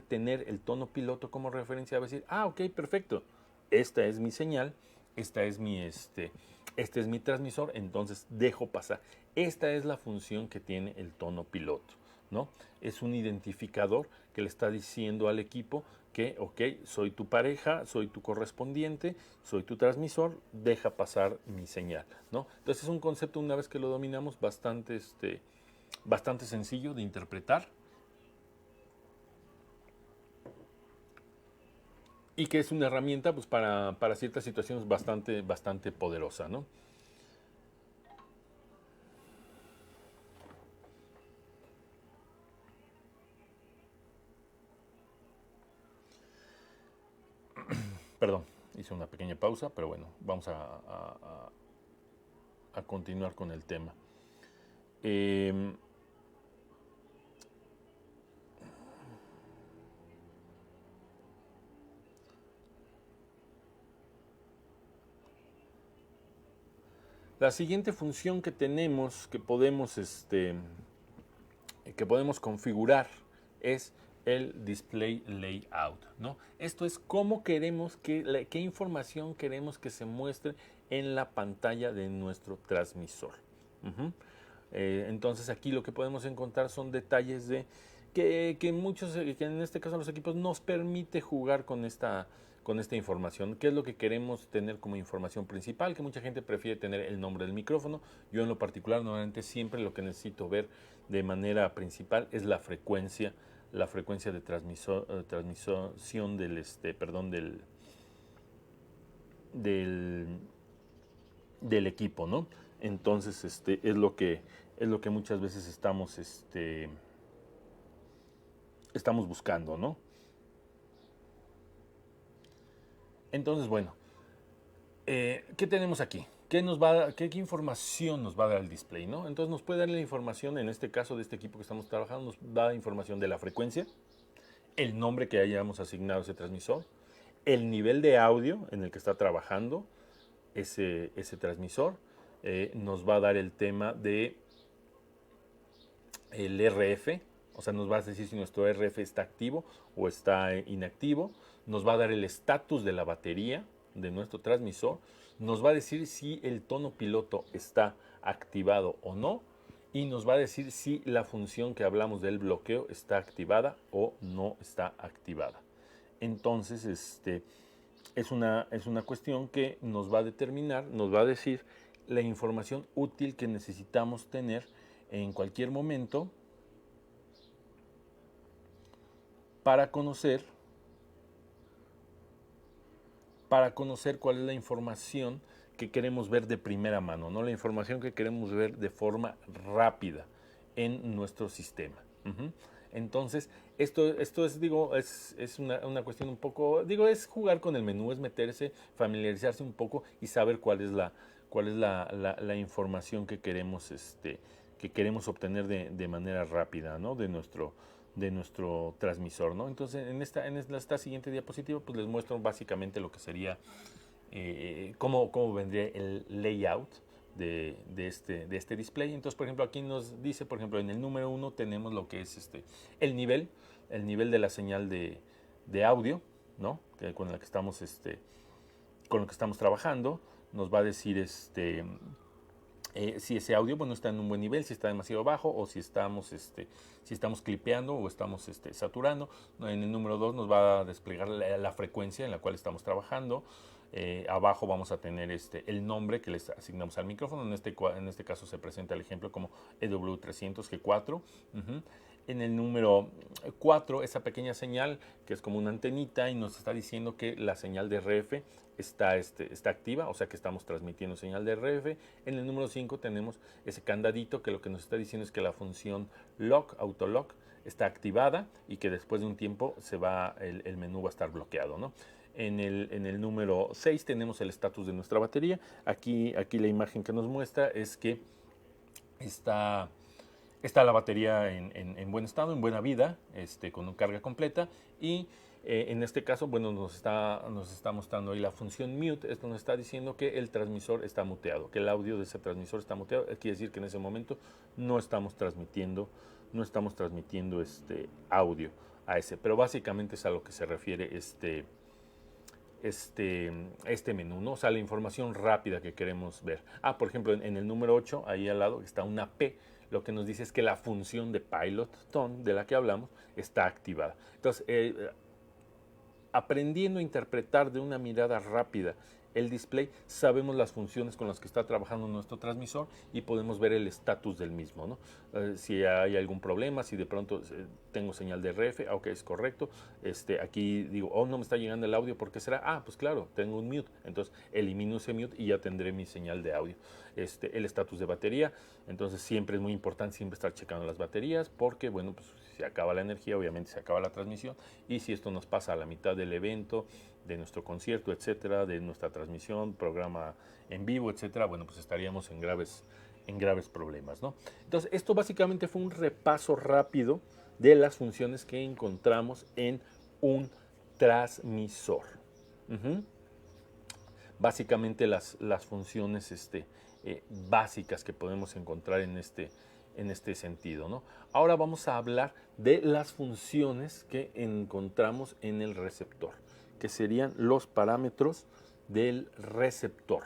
tener el tono piloto como referencia va a decir, ok, perfecto, esta es mi señal, este es mi transmisor, entonces dejo pasar. Esta es la función que tiene el tono piloto, ¿no? Es un identificador que le está diciendo al equipo que, ok, soy tu pareja, soy tu correspondiente, soy tu transmisor, deja pasar mi señal, ¿no? Entonces es un concepto, una vez que lo dominamos, bastante sencillo de interpretar y que es una herramienta pues, para ciertas situaciones bastante poderosa, ¿no? Perdón, hice una pequeña pausa, pero bueno, vamos a continuar con el tema. La siguiente función que tenemos, que podemos configurar, es el display layout, ¿no? Esto es cómo queremos qué información queremos que se muestre en la pantalla de nuestro transmisor. Entonces aquí lo que podemos encontrar son detalles de que muchos, que en este caso los equipos nos permite jugar con esta información. ¿Qué es lo que queremos tener como información principal? Que mucha gente prefiere tener el nombre del micrófono. Yo en lo particular normalmente siempre lo que necesito ver de manera principal es la frecuencia de transmisión del equipo, ¿no? Entonces, es lo que muchas veces estamos buscando, ¿no? Entonces, bueno, ¿qué tenemos aquí? ¿Qué información nos va a dar el display, ¿no? Entonces nos puede dar la información, en este caso de este equipo que estamos trabajando, nos da información de la frecuencia, el nombre que hayamos asignado a ese transmisor, el nivel de audio en el que está trabajando ese transmisor, nos va a dar el tema de el RF, o sea, nos va a decir si nuestro RF está activo o está inactivo, nos va a dar el estatus de la batería de nuestro transmisor, nos va a decir si el tono piloto está activado o no, y nos va a decir si la función que hablamos del bloqueo está activada o no está activada. Entonces, es una cuestión que nos va a determinar, nos va a decir la información útil que necesitamos tener en cualquier momento para conocer cuál es la información que queremos ver de primera mano, ¿no? La información que queremos ver de forma rápida en nuestro sistema. Entonces, esto es, digo, es una cuestión un poco, digo, es jugar con el menú, es meterse, familiarizarse un poco y saber cuál es la información que queremos, obtener de manera rápida, ¿no? De nuestro transmisor, ¿no? Entonces, en esta siguiente diapositiva, pues les muestro básicamente lo que sería, cómo vendría el layout de este display. Entonces, por ejemplo, aquí nos dice, por ejemplo, en el número 1 tenemos lo que es el nivel de la señal de audio, ¿no? Con lo que estamos trabajando. Nos va a decir si ese audio, bueno, está en un buen nivel, si está demasiado bajo, o si estamos clipeando o estamos saturando. En el número 2 nos va a desplegar la frecuencia en la cual estamos trabajando. Abajo vamos a tener el nombre que les asignamos al micrófono. En este caso se presenta el ejemplo como EW300G4. En el número 4, esa pequeña señal que es como una antenita y nos está diciendo que la señal de RF está activa, o sea que estamos transmitiendo señal de RF. En el número 5 tenemos ese candadito que lo que nos está diciendo es que la función lock, autolock, está activada y que después de un tiempo el menú va a estar bloqueado, ¿no? En el número 6 tenemos el estatus de nuestra batería. Aquí la imagen que nos muestra es que está la batería en buen estado, en buena vida, con carga completa. Y en este caso, bueno, nos está mostrando ahí la función mute. Esto nos está diciendo que el transmisor está muteado, que el audio de ese transmisor está muteado. Quiere decir que en ese momento no estamos transmitiendo audio a ese. Pero básicamente es a lo que se refiere este menú, ¿no? O sea, la información rápida que queremos ver. Por ejemplo, en el número 8, ahí al lado está una P. Lo que nos dice es que la función de pilot tone de la que hablamos está activada. Entonces, aprendiendo a interpretar de una mirada rápida el display, sabemos las funciones con las que está trabajando nuestro transmisor y podemos ver el estatus del mismo, ¿no? Si hay algún problema, si de pronto tengo señal de RF, ok, es correcto. Aquí digo, no me está llegando el audio, ¿por qué será? Pues claro, tengo un mute, entonces elimino ese mute y ya tendré mi señal de audio. El estatus de batería, entonces siempre es muy importante siempre estar checando las baterías porque, bueno, pues si se acaba la energía, obviamente se acaba la transmisión, y si esto nos pasa a la mitad del evento, de nuestro concierto, etcétera, de nuestra transmisión, programa en vivo, etcétera, bueno, pues estaríamos en graves problemas, ¿no? Entonces, esto básicamente fue un repaso rápido de las funciones que encontramos en un transmisor. Básicamente las funciones básicas que podemos encontrar en en este sentido, ¿no? Ahora vamos a hablar de las funciones que encontramos en el receptor, que serían los parámetros del receptor.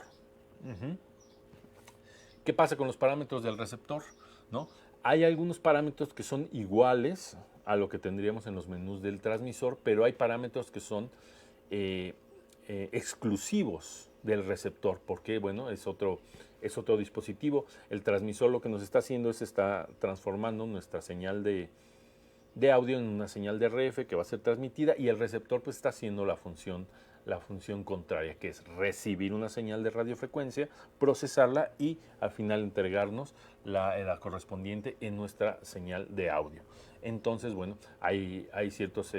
¿Qué pasa con los parámetros del receptor? ¿No? Hay algunos parámetros que son iguales a lo que tendríamos en los menús del transmisor, pero hay parámetros que son exclusivos del receptor, porque bueno, es otro dispositivo. El transmisor lo que nos está haciendo es está transformando nuestra señal de audio en una señal de RF que va a ser transmitida, y el receptor pues está haciendo la función contraria, que es recibir una señal de radiofrecuencia, procesarla y al final entregarnos la correspondiente en nuestra señal de audio. Entonces, bueno, hay ciertos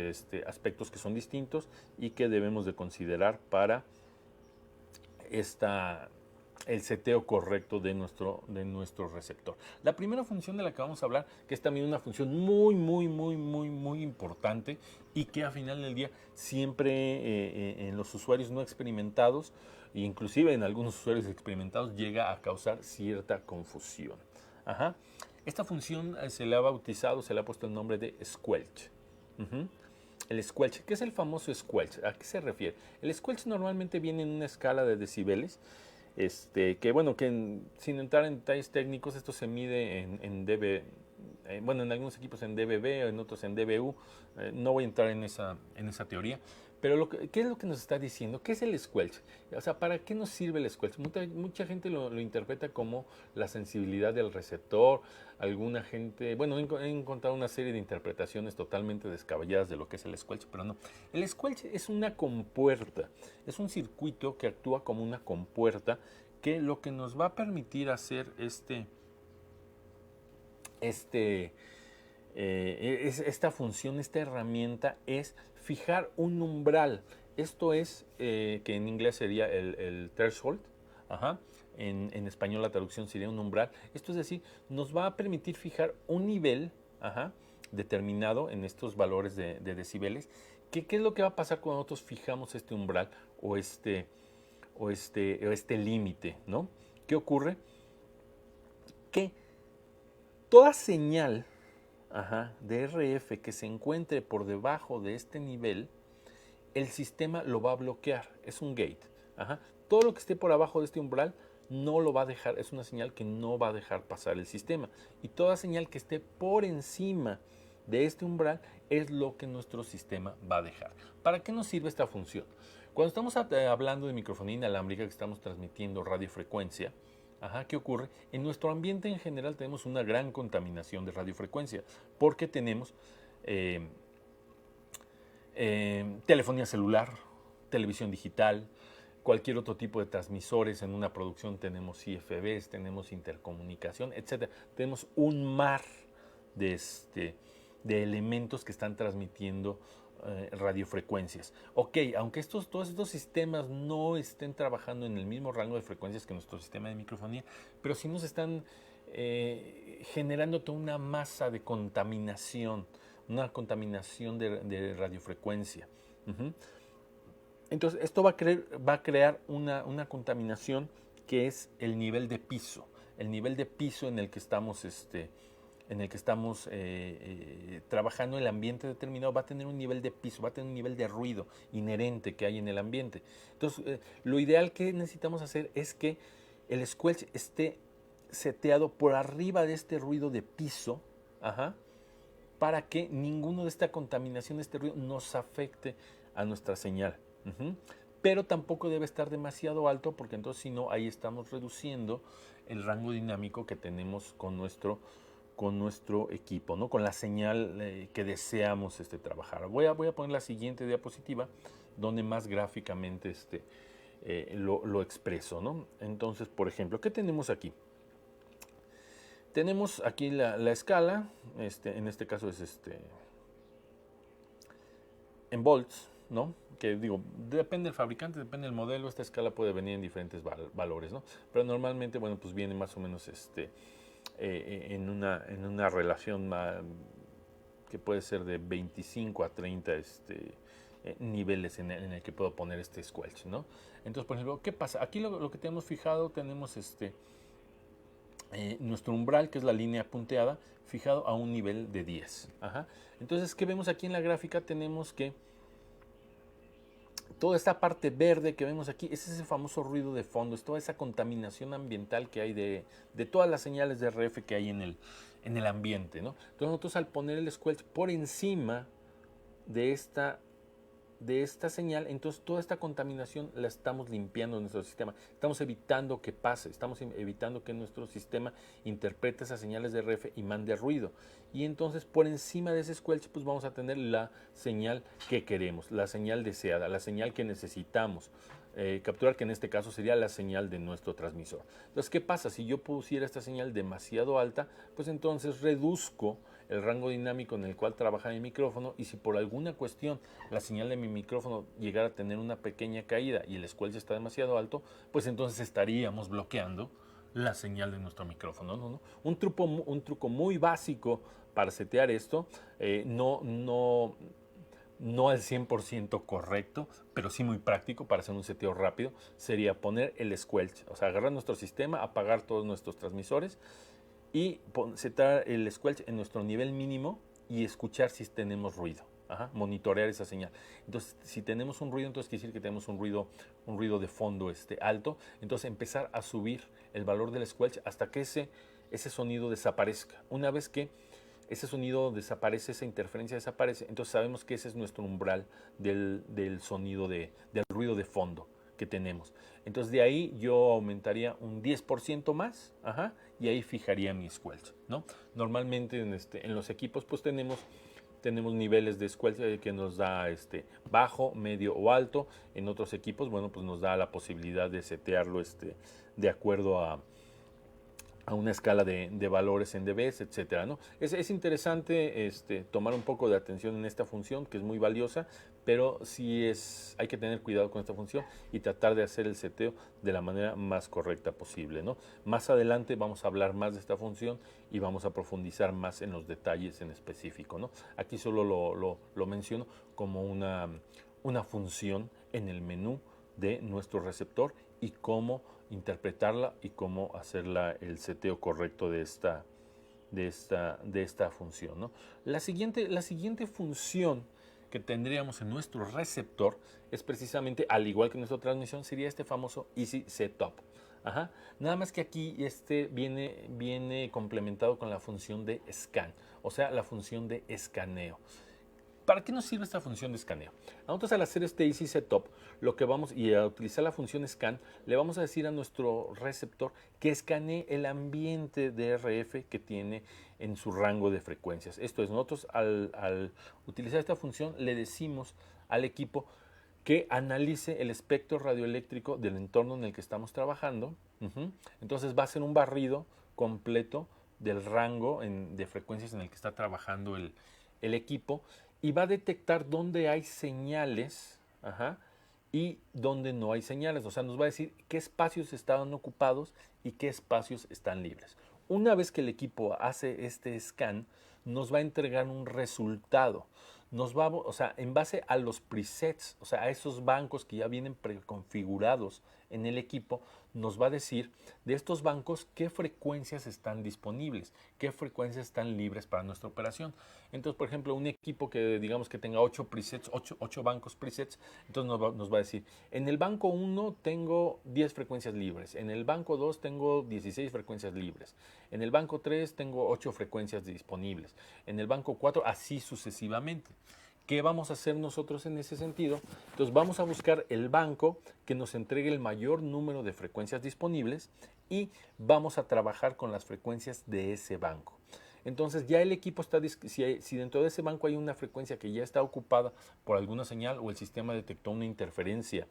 aspectos que son distintos y que debemos de considerar para el seteo correcto de nuestro receptor. La primera función de la que vamos a hablar, que es también una función muy importante y que a final del día siempre en los usuarios no experimentados, e inclusive en algunos usuarios experimentados, llega a causar cierta confusión. Ajá. Esta función se le ha bautizado, se le ha puesto el nombre de squelch. El squelch, ¿qué es el famoso squelch? ¿A qué se refiere? El squelch normalmente viene en una escala de decibeles, que bueno, sin entrar en detalles técnicos, esto se mide en dB, bueno, en algunos equipos en dBV, en otros en dBu, no voy a entrar en esa teoría, pero ¿qué es lo que nos está diciendo? ¿Qué es el squelch? O sea, ¿para qué nos sirve el squelch? Mucha gente lo interpreta como la sensibilidad del receptor. Alguna gente, bueno, he encontrado una serie de interpretaciones totalmente descabelladas de lo que es el squelch, pero no. El squelch es una compuerta, es un circuito que actúa como una compuerta, que lo que nos va a permitir hacer esta función, esta herramienta, es fijar un umbral. Esto es, que en inglés sería el threshold. Ajá. En español la traducción sería un umbral. Esto es decir, nos va a permitir fijar un nivel, ajá, determinado en estos valores de decibeles. ¿Qué es lo que va a pasar cuando nosotros fijamos este umbral o este límite, ¿no? ¿Qué ocurre? Que toda señal, ajá, de RF que se encuentre por debajo de este nivel, el sistema lo va a bloquear. Es un gate. Ajá. Todo lo que esté por abajo de este umbral no lo va a dejar, es una señal que no va a dejar pasar el sistema. Y toda señal que esté por encima de este umbral es lo que nuestro sistema va a dejar. ¿Para qué nos sirve esta función? Cuando estamos hablando de microfonía inalámbrica, que estamos transmitiendo radiofrecuencia, ajá, ¿qué ocurre? En nuestro ambiente en general tenemos una gran contaminación de radiofrecuencia, porque tenemos telefonía celular, televisión digital, cualquier otro tipo de transmisores. En una producción tenemos IFBs, tenemos intercomunicación, etc. Tenemos un mar de elementos que están transmitiendo radiofrecuencias. Ok, aunque todos estos sistemas no estén trabajando en el mismo rango de frecuencias que nuestro sistema de microfonía, pero sí nos están generando toda una masa de contaminación, una contaminación de radiofrecuencia. Entonces, esto va a crear una contaminación que es el nivel de piso. El nivel de piso en el que estamos trabajando. El ambiente determinado va a tener un nivel de piso, va a tener un nivel de ruido inherente que hay en el ambiente. Entonces, lo ideal que necesitamos hacer es que el squelch esté seteado por arriba de este ruido de piso, ajá, para que ninguno de esta contaminación, de este ruido, nos afecte a nuestra señal. Pero tampoco debe estar demasiado alto, porque entonces si no, ahí estamos reduciendo el rango dinámico que tenemos con nuestro equipo, ¿no? Con la señal que deseamos trabajar. Voy a poner la siguiente diapositiva, donde más gráficamente lo expreso, ¿no? Entonces, por ejemplo, ¿qué tenemos aquí? Tenemos aquí la escala, en este caso es en volts, ¿no? Que digo, depende del fabricante, depende del modelo. Esta escala puede venir en diferentes valores, ¿no? Pero normalmente, bueno, pues viene más o menos en una relación que puede ser de 25 a 30 niveles en el que puedo poner este squelch, ¿no? Entonces, por ejemplo, ¿qué pasa? Aquí lo que tenemos fijado, tenemos nuestro umbral, que es la línea punteada, fijado a un nivel de 10. Ajá. Entonces, ¿qué vemos aquí en la gráfica? Tenemos que toda esta parte verde que vemos aquí es ese famoso ruido de fondo, es toda esa contaminación ambiental que hay de todas las señales de RF que hay en el ambiente, ¿no? Entonces nosotros al poner el squelch por encima de esta señal, entonces toda esta contaminación la estamos limpiando en nuestro sistema. Estamos evitando que pase, estamos evitando que nuestro sistema interprete esas señales de RF y mande ruido. Y entonces por encima de ese squelch pues vamos a tener la señal que queremos, la señal deseada, la señal que necesitamos. Capturar, que en este caso sería la señal de nuestro transmisor. Entonces, ¿qué pasa? Si yo pusiera esta señal demasiado alta, pues entonces reduzco el rango dinámico en el cual trabaja mi micrófono, y si por alguna cuestión la señal de mi micrófono llegara a tener una pequeña caída y el squelch está demasiado alto, pues entonces estaríamos bloqueando la señal de nuestro micrófono, ¿no? Un truco muy básico para setear esto, no al 100% correcto, pero sí muy práctico para hacer un seteo rápido, sería poner el squelch, o sea, agarrar nuestro sistema, apagar todos nuestros transmisores y setar el squelch en nuestro nivel mínimo y escuchar si tenemos ruido. Ajá, monitorear esa señal. Entonces, si tenemos un ruido, entonces quiere decir que tenemos un ruido de fondo alto. Entonces, empezar a subir el valor del squelch hasta que ese sonido desaparezca. Una vez que ese sonido desaparece, esa interferencia desaparece, entonces sabemos que ese es nuestro umbral del sonido, del ruido de fondo que tenemos. Entonces de ahí yo aumentaría un 10% más, ajá, y ahí fijaría mi squelch, ¿no? Normalmente en los equipos pues tenemos niveles de squelch que nos da bajo, medio o alto. En otros equipos, bueno, pues nos da la posibilidad de setearlo de acuerdo a una escala de valores en dBs, etcétera, ¿no? Es interesante tomar un poco de atención en esta función, que es muy valiosa, pero sí hay que tener cuidado con esta función y tratar de hacer el seteo de la manera más correcta posible, ¿no? Más adelante vamos a hablar más de esta función y vamos a profundizar más en los detalles en específico, ¿no? Aquí solo lo menciono como una función en el menú de nuestro receptor y cómo interpretarla y cómo hacerla el seteo correcto de esta función, ¿no? La siguiente función que tendríamos en nuestro receptor es precisamente, al igual que nuestra transmisión, sería este famoso Easy Setup. Ajá. Nada más que aquí viene complementado con la función de scan, o sea, la función de escaneo. ¿Para qué nos sirve esta función de escaneo? Nosotros al hacer este Easy Setup, y a utilizar la función scan, le vamos a decir a nuestro receptor que escanee el ambiente de RF que tiene en su rango de frecuencias. Esto es, nosotros al utilizar esta función le decimos al equipo que analice el espectro radioeléctrico del entorno en el que estamos trabajando. Entonces va a hacer un barrido completo del rango de frecuencias en el que está trabajando el equipo, y va a detectar dónde hay señales, ajá, y dónde no hay señales. O sea, nos va a decir qué espacios están ocupados y qué espacios están libres. Una vez que el equipo hace este scan, nos va a entregar un resultado. O sea, en base a los presets, o sea, a esos bancos que ya vienen preconfigurados en el equipo, nos va a decir de estos bancos qué frecuencias están disponibles, qué frecuencias están libres para nuestra operación. Entonces, por ejemplo, un equipo que digamos que tenga 8 presets, 8 bancos presets, entonces nos va a decir, en el banco 1 tengo 10 frecuencias libres, en el banco 2 tengo 16 frecuencias libres, en el banco 3 tengo 8 frecuencias disponibles, en el banco 4 así sucesivamente. ¿Qué vamos a hacer nosotros en ese sentido? Entonces vamos a buscar el banco que nos entregue el mayor número de frecuencias disponibles y vamos a trabajar con las frecuencias de ese banco. Entonces ya el equipo está, si dentro de ese banco hay una frecuencia que ya está ocupada por alguna señal o el sistema detectó una interferencia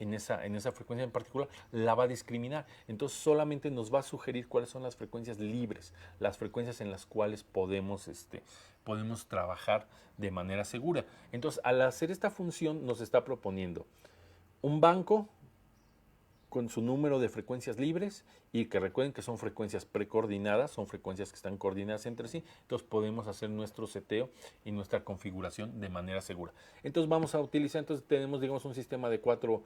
en esa frecuencia en particular, la va a discriminar. Entonces solamente nos va a sugerir cuáles son las frecuencias libres, las frecuencias en las cuales podemos trabajar de manera segura. Entonces al hacer esta función nos está proponiendo un banco con su número de frecuencias libres y que recuerden que son frecuencias precoordinadas, son frecuencias que están coordinadas entre sí, entonces podemos hacer nuestro seteo y nuestra configuración de manera segura. Entonces vamos a utilizar, entonces tenemos digamos un sistema de cuatro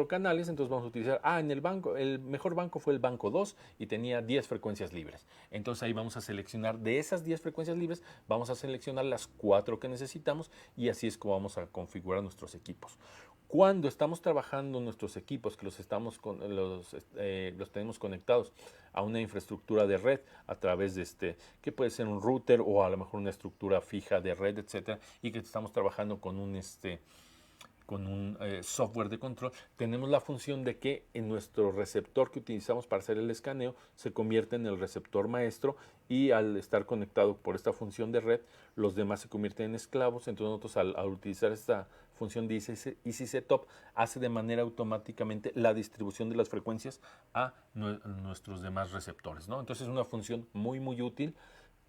canales, entonces vamos a utilizar, en el banco, el mejor banco fue el banco 2 y tenía 10 frecuencias libres. Entonces ahí vamos a seleccionar de esas 10 frecuencias libres, vamos a seleccionar las 4 que necesitamos y así es como vamos a configurar nuestros equipos. Cuando estamos trabajando nuestros equipos, que los tenemos conectados a una infraestructura de red a través de que puede ser un router o a lo mejor una estructura fija de red, etcétera, y que estamos trabajando con un software de control, tenemos la función de que en nuestro receptor que utilizamos para hacer el escaneo se convierte en el receptor maestro y al estar conectado por esta función de red, los demás se convierten en esclavos. Entonces nosotros al utilizar esta función de Easy Setup hace de manera automáticamente la distribución de las frecuencias a nuestros demás receptores, ¿no? Entonces es una función muy útil,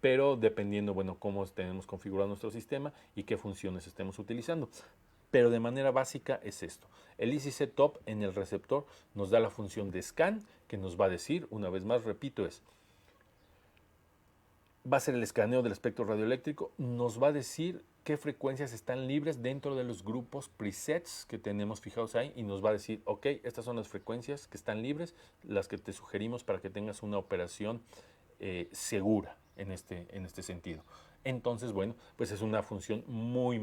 pero dependiendo, bueno, cómo tenemos configurado nuestro sistema y qué funciones estemos utilizando. Pero de manera básica es esto. El Easy Setup en el receptor nos da la función de scan, que nos va a decir, una vez más, repito, va a ser el escaneo del espectro radioeléctrico, nos va a decir qué frecuencias están libres dentro de los grupos presets que tenemos fijados ahí y nos va a decir, ok, estas son las frecuencias que están libres, las que te sugerimos para que tengas una operación segura en este sentido. Entonces, bueno, pues es una función muy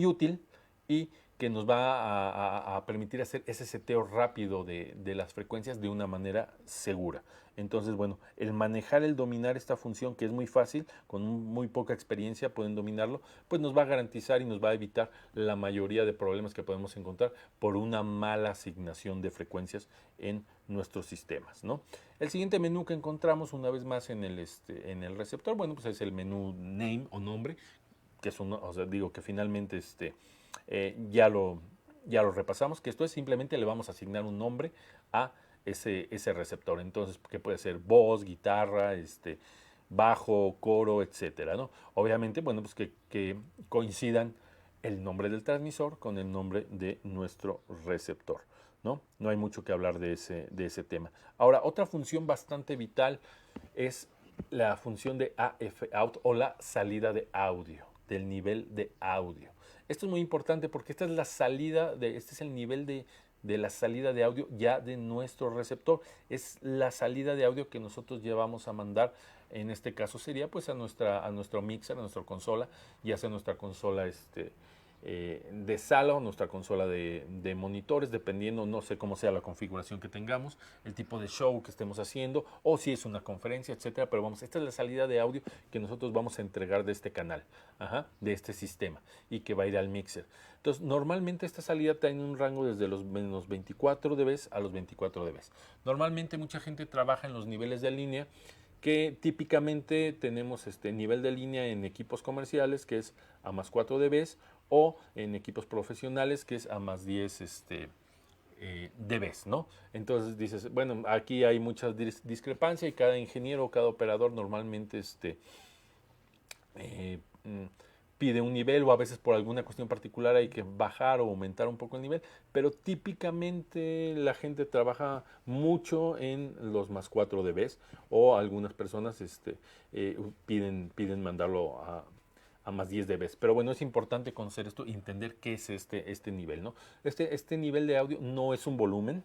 útil y que nos va a permitir hacer ese seteo rápido de las frecuencias de una manera segura. Entonces, bueno, el dominar esta función, que es muy fácil, con muy poca experiencia pueden dominarlo, pues nos va a garantizar y nos va a evitar la mayoría de problemas que podemos encontrar por una mala asignación de frecuencias en nuestros sistemas, ¿no? El siguiente menú que encontramos una vez más en el receptor, bueno, pues es el menú name o nombre, que es digo que finalmente ya lo repasamos, que esto es simplemente le vamos a asignar un nombre a ese receptor. Entonces, que puede ser voz, guitarra, bajo, coro, etcétera, ¿no? Obviamente, bueno, pues que coincidan el nombre del transmisor con el nombre de nuestro receptor, ¿no? No hay mucho que hablar de ese tema. Ahora, otra función bastante vital es la función de AF out o la salida de audio, del nivel de audio. Esto es muy importante porque esta es la salida este es el nivel de la salida de audio ya de nuestro receptor. Es la salida de audio que nosotros llevamos a mandar. En este caso sería pues a nuestro mixer, a nuestra consola, ya sea nuestra consola de sala o nuestra consola de monitores, dependiendo, no sé cómo sea la configuración que tengamos, el tipo de show que estemos haciendo o si es una conferencia, etcétera. Pero vamos, esta es la salida de audio que nosotros vamos a entregar de este canal, de este sistema y que va a ir al mixer. Entonces, normalmente esta salida tiene un rango desde los menos 24 dB a los 24 dB. Normalmente mucha gente trabaja en los niveles de línea, que típicamente tenemos este nivel de línea en equipos comerciales, que es a más 4 dB, o en equipos profesionales, que es a más 10 dB, ¿no? Entonces dices, bueno, aquí hay mucha discrepancia y cada ingeniero o cada operador normalmente pide un nivel, o a veces por alguna cuestión particular hay que bajar o aumentar un poco el nivel, pero típicamente la gente trabaja mucho en los más 4 dB, o algunas personas piden mandarlo a más 10 dB. Pero bueno, es importante conocer esto y entender qué es este nivel, ¿no? Este nivel de audio no es un volumen,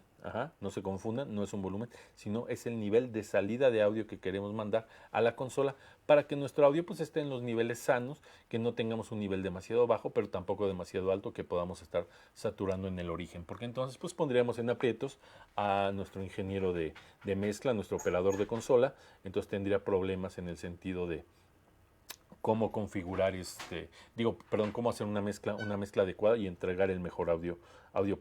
no se confundan, no es un volumen, sino es el nivel de salida de audio que queremos mandar a la consola para que nuestro audio pues esté en los niveles sanos, que no tengamos un nivel demasiado bajo, pero tampoco demasiado alto, que podamos estar saturando en el origen, porque entonces pues pondríamos en aprietos a nuestro ingeniero de mezcla, a nuestro operador de consola. Entonces tendría problemas en el sentido de cómo configurar cómo hacer una mezcla adecuada y entregar el mejor audio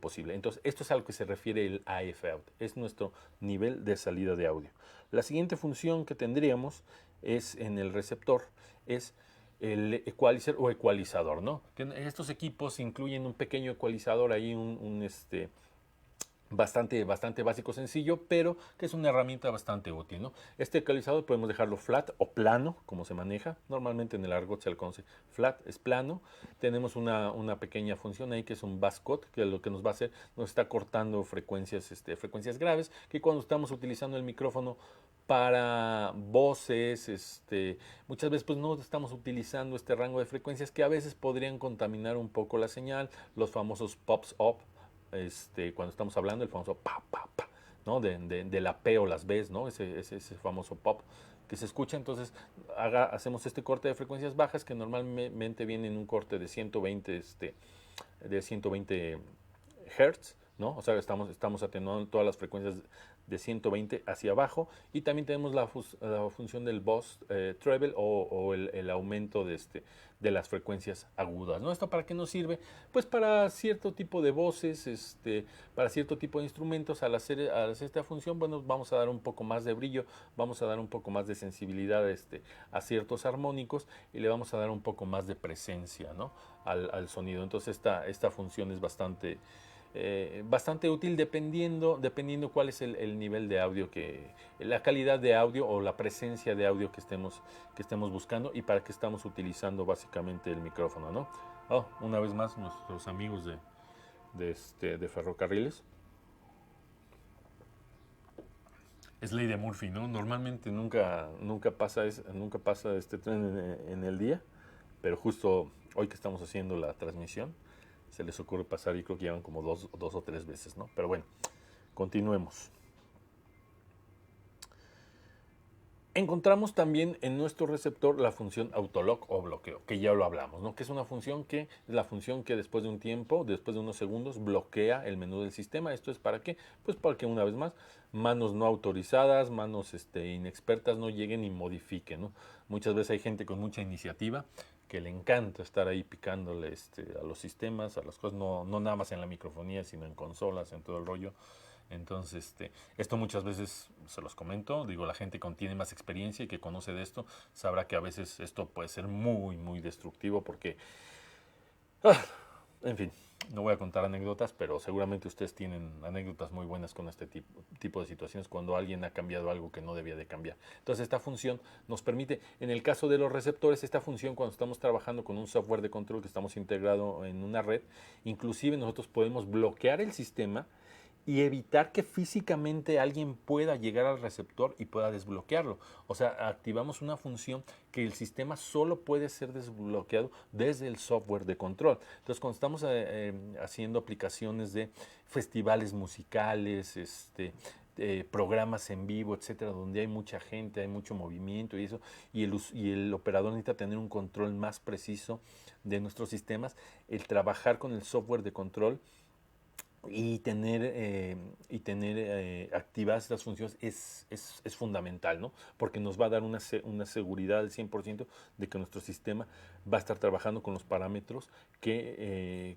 posible. Entonces, esto es a lo que se refiere el AF out, es nuestro nivel de salida de audio. La siguiente función que tendríamos es en el receptor, es el equalizer o ecualizador, ¿no? Que estos equipos incluyen un pequeño ecualizador ahí, un bastante básico, sencillo, pero que es una herramienta bastante útil, ¿no? Este ecualizador podemos dejarlo flat o plano, como se maneja. Normalmente en el argot se le conoce flat, es plano. Tenemos una pequeña función ahí que es un bass cut, que lo que nos va a hacer, nos está cortando frecuencias graves, que cuando estamos utilizando el micrófono para voces, muchas veces pues no estamos utilizando este rango de frecuencias que a veces podrían contaminar un poco la señal, los famosos pops up, cuando estamos hablando, el famoso pa, pa, pa, ¿no? De la P o las Bs, ¿no? Ese famoso pop que se escucha. Entonces, hacemos este corte de frecuencias bajas que normalmente viene en un corte de 120, de 120 Hz, ¿no? O sea, estamos atenuando todas las frecuencias de 120 hacia abajo, y también tenemos la función del bus treble o el aumento de las frecuencias agudas, ¿no? ¿Esto para qué nos sirve? Pues para cierto tipo de voces, para cierto tipo de instrumentos. Al hacer esta función, bueno, vamos a dar un poco más de brillo, vamos a dar un poco más de sensibilidad a ciertos armónicos, y le vamos a dar un poco más de presencia, ¿no? al sonido. Entonces esta función es bastante útil dependiendo cuál es el nivel de audio, la calidad de audio o la presencia de audio que estemos buscando, y para qué estamos utilizando básicamente el micrófono, ¿no? Una vez más, nuestros amigos de ferrocarriles. Es ley de Murphy, ¿no? Normalmente nunca pasa este tren en el día, pero justo hoy que estamos haciendo la transmisión, se les ocurre pasar, y creo que llevan como dos o tres veces, ¿no? Pero bueno, continuemos. Encontramos también en nuestro receptor la función autolock o bloqueo, que ya lo hablamos, ¿no? Que es una función que es la función que después de un tiempo, después de unos segundos, bloquea el menú del sistema. ¿Esto es para qué? Pues para que, una vez más, manos no autorizadas, manos inexpertas no lleguen y modifiquen, ¿no? Muchas veces hay gente con mucha iniciativa que le encanta estar ahí picándole a los sistemas, a las cosas, no nada más en la microfonía, sino en consolas, en todo el rollo. Entonces, esto muchas veces se los comento, digo, la gente que tiene más experiencia y que conoce de esto sabrá que a veces esto puede ser muy, muy destructivo, porque, en fin, no voy a contar anécdotas, pero seguramente ustedes tienen anécdotas muy buenas con este tipo de situaciones, cuando alguien ha cambiado algo que no debía de cambiar. Entonces, esta función nos permite, en el caso de los receptores, esta función, cuando estamos trabajando con un software de control que estamos integrado en una red, inclusive nosotros podemos bloquear el sistema y evitar que físicamente alguien pueda llegar al receptor y pueda desbloquearlo. O sea, activamos una función que el sistema solo puede ser desbloqueado desde el software de control. Entonces, cuando estamos haciendo aplicaciones de festivales musicales, programas en vivo, etcétera, donde hay mucha gente, hay mucho movimiento y eso, y el operador necesita tener un control más preciso de nuestros sistemas, el trabajar con el software de control y tener activadas estas funciones es fundamental, ¿no? Porque nos va a dar una seguridad al 100% de que nuestro sistema va a estar trabajando con los parámetros que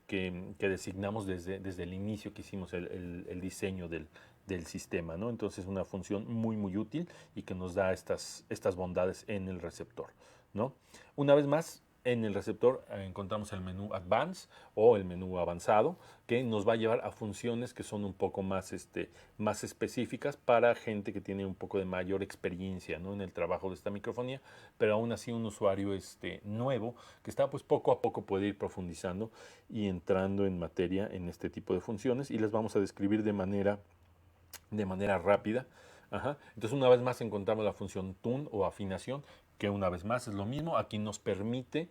designamos desde el inicio que hicimos el diseño del sistema, ¿no? Entonces, una función muy, muy útil, y que nos da estas bondades en el receptor, ¿no? Una vez más, en el receptor encontramos el menú Advanced o el menú avanzado, que nos va a llevar a funciones que son un poco más específicas para gente que tiene un poco de mayor experiencia, ¿no? En el trabajo de esta microfonía, pero aún así un usuario nuevo que está, pues, poco a poco puede ir profundizando y entrando en materia en este tipo de funciones, y les vamos a describir de manera rápida. Ajá. Entonces, una vez más encontramos la función tune o afinación, que una vez más es lo mismo. Aquí nos permite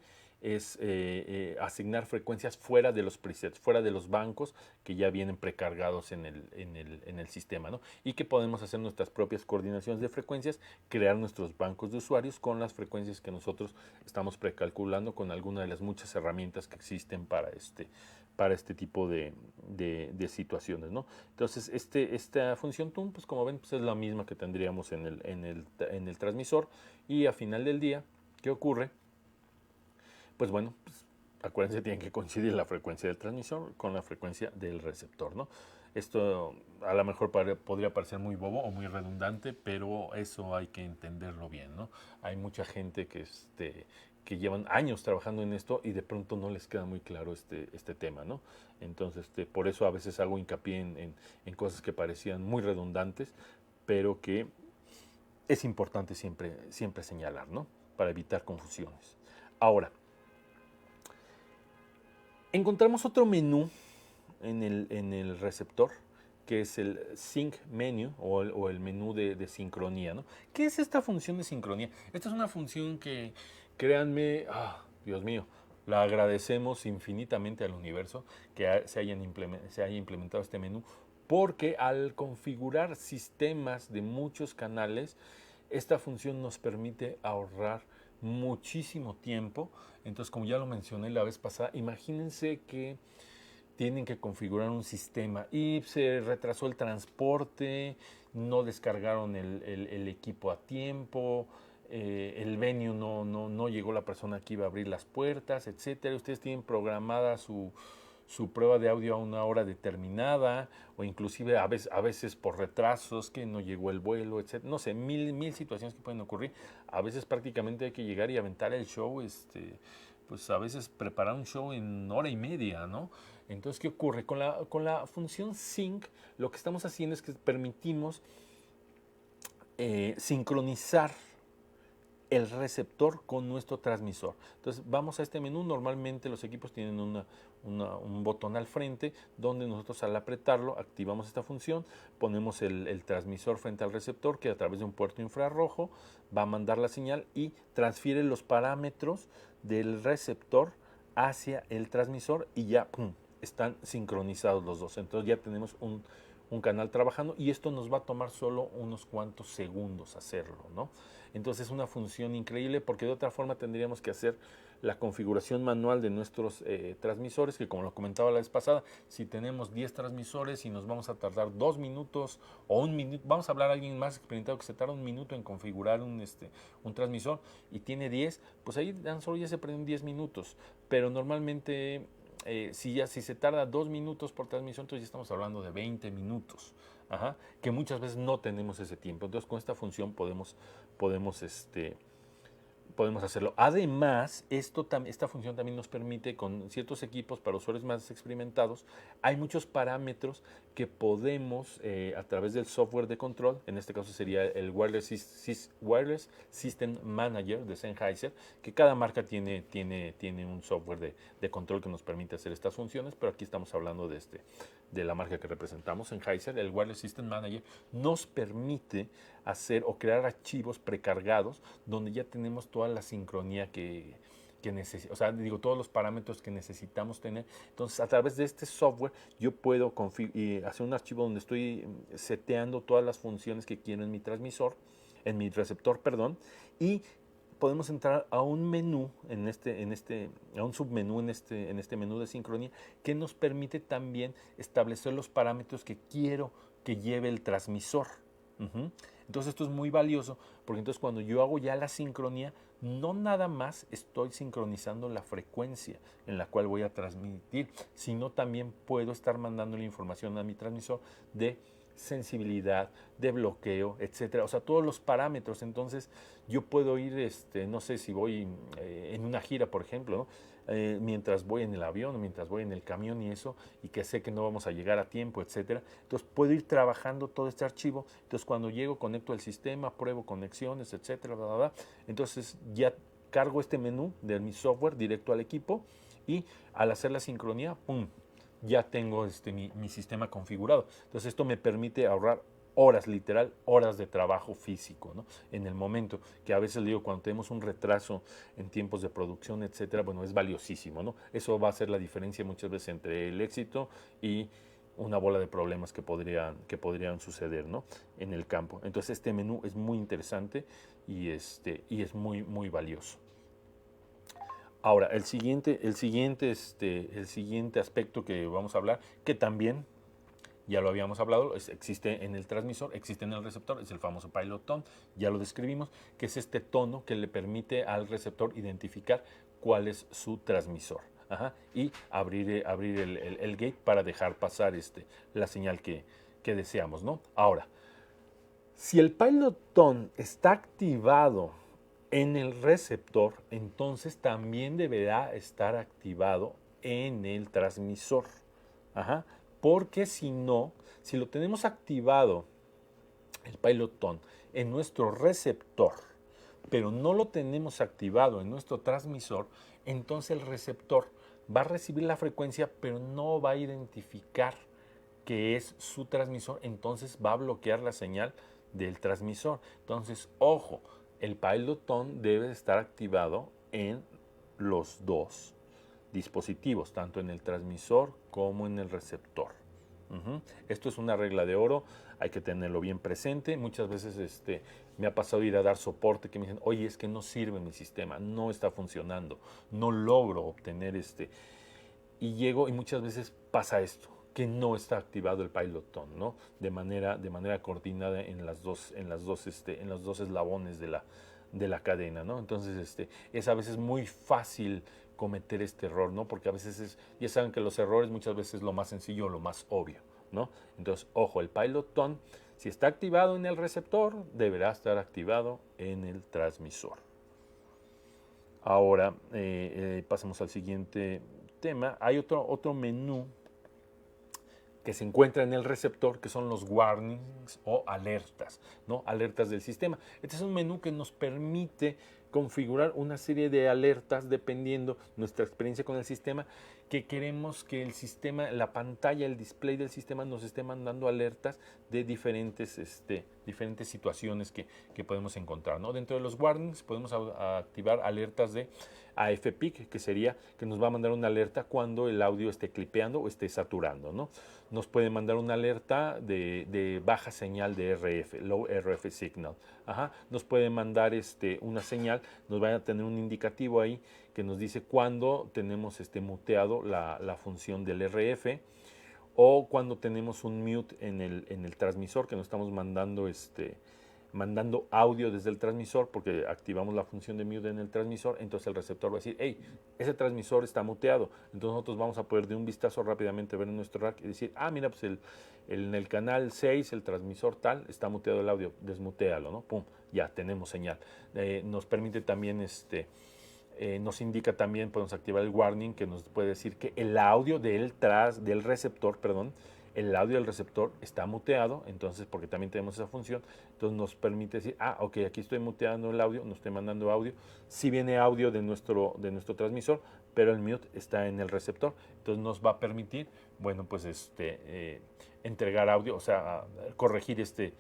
asignar frecuencias fuera de los presets, fuera de los bancos que ya vienen precargados en el sistema, ¿no? Y que podemos hacer nuestras propias coordinaciones de frecuencias, crear nuestros bancos de usuarios con las frecuencias que nosotros estamos precalculando con alguna de las muchas herramientas que existen para este tipo de situaciones, ¿no? Entonces, esta función tune, pues, como ven, pues es la misma que tendríamos en el transmisor, y a final del día, ¿qué ocurre? Pues bueno, pues, acuérdense, tienen que coincidir la frecuencia del transmisor con la frecuencia del receptor, ¿no? Esto a lo mejor podría parecer muy bobo o muy redundante, pero eso hay que entenderlo bien, ¿no? Hay mucha gente que llevan años trabajando en esto y de pronto no les queda muy claro este tema, ¿no? Entonces, por eso a veces hago hincapié en cosas que parecían muy redundantes, pero que es importante siempre señalar, ¿no? Para evitar confusiones. Ahora, encontramos otro menú en el receptor, que es el Sync Menu o el menú de sincronía, ¿no? ¿Qué es esta función de sincronía? Esta es una función que, créanme, Dios mío, la agradecemos infinitamente al universo que se haya implementado este menú, porque al configurar sistemas de muchos canales, esta función nos permite ahorrar muchísimo tiempo. Entonces, como ya lo mencioné la vez pasada, imagínense que tienen que configurar un sistema y se retrasó el transporte, no descargaron el equipo a tiempo, el venue no llegó la persona que iba a abrir las puertas, etcétera. Ustedes tienen programada su prueba de audio a una hora determinada, o inclusive a veces por retrasos, que no llegó el vuelo, etcétera. No sé, mil situaciones que pueden ocurrir. A veces prácticamente hay que llegar y aventar el show, pues a veces preparar un show en hora y media, ¿no? Entonces, ¿qué ocurre? Con la función sync, lo que estamos haciendo es que permitimos sincronizar el receptor con nuestro transmisor. Entonces, vamos a este menú. Normalmente los equipos tienen un botón al frente donde nosotros, al apretarlo, activamos esta función, ponemos el transmisor frente al receptor, que a través de un puerto infrarrojo va a mandar la señal y transfiere los parámetros del receptor hacia el transmisor y ya, ¡pum!, están sincronizados los dos. Entonces ya tenemos un canal trabajando y esto nos va a tomar solo unos cuantos segundos hacerlo, ¿no? Entonces es una función increíble, porque de otra forma tendríamos que hacer la configuración manual de nuestros transmisores, que como lo comentaba la vez pasada, si tenemos 10 transmisores y nos vamos a tardar 2 minutos o 1 minuto, vamos a hablar a alguien más experimentado que se tarda 1 minuto en configurar un transmisor y tiene 10, pues ahí tan solo ya se prenden 10 minutos, pero normalmente si se tarda 2 minutos por transmisión, entonces ya estamos hablando de 20 minutos, que muchas veces no tenemos ese tiempo. Entonces con esta función podemos hacerlo. Además, esta función también nos permite, con ciertos equipos para usuarios más experimentados, hay muchos parámetros que podemos, a través del software de control, en este caso sería el Wireless System Manager de Sennheiser, que cada marca tiene un software de control que nos permite hacer estas funciones, pero aquí estamos hablando de la marca que representamos, Sennheiser. El Wireless System Manager nos permite hacer o crear archivos precargados donde ya tenemos toda la sincronía que necesitamos, o sea, todos los parámetros que necesitamos tener. Entonces, a través de este software yo puedo hacer un archivo donde estoy seteando todas las funciones que quiero en mi transmisor, en mi receptor, perdón, y podemos entrar a un menú a un submenú en este menú de sincronía, que nos permite también establecer los parámetros que quiero que lleve el transmisor. Entonces esto es muy valioso, porque entonces cuando yo hago ya la sincronía, no nada más estoy sincronizando la frecuencia en la cual voy a transmitir, sino también puedo estar mandando la información a mi transmisor de sensibilidad, de bloqueo, etcétera, o sea, todos los parámetros. Entonces yo puedo ir, no sé, si voy en una gira, por ejemplo, ¿no? Mientras voy en el avión, mientras voy en el camión y eso, y que sé que no vamos a llegar a tiempo, etcétera. Entonces puedo ir trabajando todo este archivo. Entonces cuando llego, conecto el sistema, pruebo conexiones, etcétera, bla, bla, bla. Entonces ya cargo este menú de mi software directo al equipo, y al hacer la sincronía, ¡pum!, ya tengo mi sistema configurado. Entonces esto me permite ahorrar horas, literal, horas de trabajo físico, ¿no? En el momento, que a veces digo, cuando tenemos un retraso en tiempos de producción, etcétera, bueno, es valiosísimo, ¿no? Eso va a ser la diferencia muchas veces entre el éxito y una bola de problemas que podrían suceder, ¿no?, en el campo. Entonces este menú es muy interesante y es muy, muy valioso. Ahora, el siguiente aspecto que vamos a hablar, que también ya lo habíamos hablado, existe en el transmisor, existe en el receptor, es el famoso pilot tone, ya lo describimos, que es este tono que le permite al receptor identificar cuál es su transmisor. Y abrir el gate para dejar pasar la señal que deseamos, ¿no? Ahora, si el pilot tone está activado en el receptor, entonces también deberá estar activado en el transmisor. Ajá. Porque si no, si lo tenemos activado el pilot tone en nuestro receptor, pero no lo tenemos activado en nuestro transmisor, entonces el receptor va a recibir la frecuencia, pero no va a identificar que es su transmisor, entonces va a bloquear la señal del transmisor. Entonces, ojo, el pilot tone debe estar activado en los dos dispositivos, tanto en el transmisor como en el receptor. Esto es una regla de oro, hay que tenerlo bien presente. Muchas veces me ha pasado ir a dar soporte que me dicen, oye, es que no sirve mi sistema, no está funcionando, no logro obtener y llego y muchas veces pasa esto, que no está activado el pilot tone, ¿no? De manera coordinada en los dos eslabones de la cadena, ¿no? Entonces, es a veces muy fácil cometer este error, ¿no? Porque a veces ya saben que los errores muchas veces es lo más sencillo, lo más obvio, ¿no? Entonces, ojo, el pilot tone, si está activado en el receptor, deberá estar activado en el transmisor. Ahora, pasemos al siguiente tema. Hay otro menú que se encuentra en el receptor, que son los warnings o alertas, ¿no? Alertas del sistema. Este es un menú que nos permite configurar una serie de alertas dependiendo nuestra experiencia con el sistema, que queremos que el sistema, la pantalla, el display del sistema nos esté mandando alertas de diferentes situaciones que podemos encontrar, ¿no? Dentro de los warnings podemos activar alertas de AFPIC, que sería que nos va a mandar una alerta cuando el audio esté clipeando o esté saturando, ¿no? Nos puede mandar una alerta de baja señal de RF, low RF signal. Ajá. Nos puede mandar una señal, nos va a tener un indicativo ahí que nos dice cuándo tenemos muteado la función del RF o cuando tenemos un mute en el transmisor, que nos estamos mandando mandando audio desde el transmisor, porque activamos la función de mute en el transmisor, entonces el receptor va a decir, hey, ese transmisor está muteado. Entonces nosotros vamos a poder de un vistazo rápidamente ver en nuestro rack y decir, mira, pues en el canal 6, el transmisor tal, está muteado el audio, desmutealo, ¿no? Pum, ya tenemos señal. Nos permite también, nos indica también, podemos activar el warning que nos puede decir que el audio del receptor, perdón, el audio del receptor está muteado, entonces, porque también tenemos esa función, entonces nos permite decir, ok, aquí estoy muteando el audio, no estoy mandando audio, sí viene audio de nuestro transmisor, pero el mute está en el receptor, entonces nos va a permitir, bueno, pues entregar audio, o sea, corregir este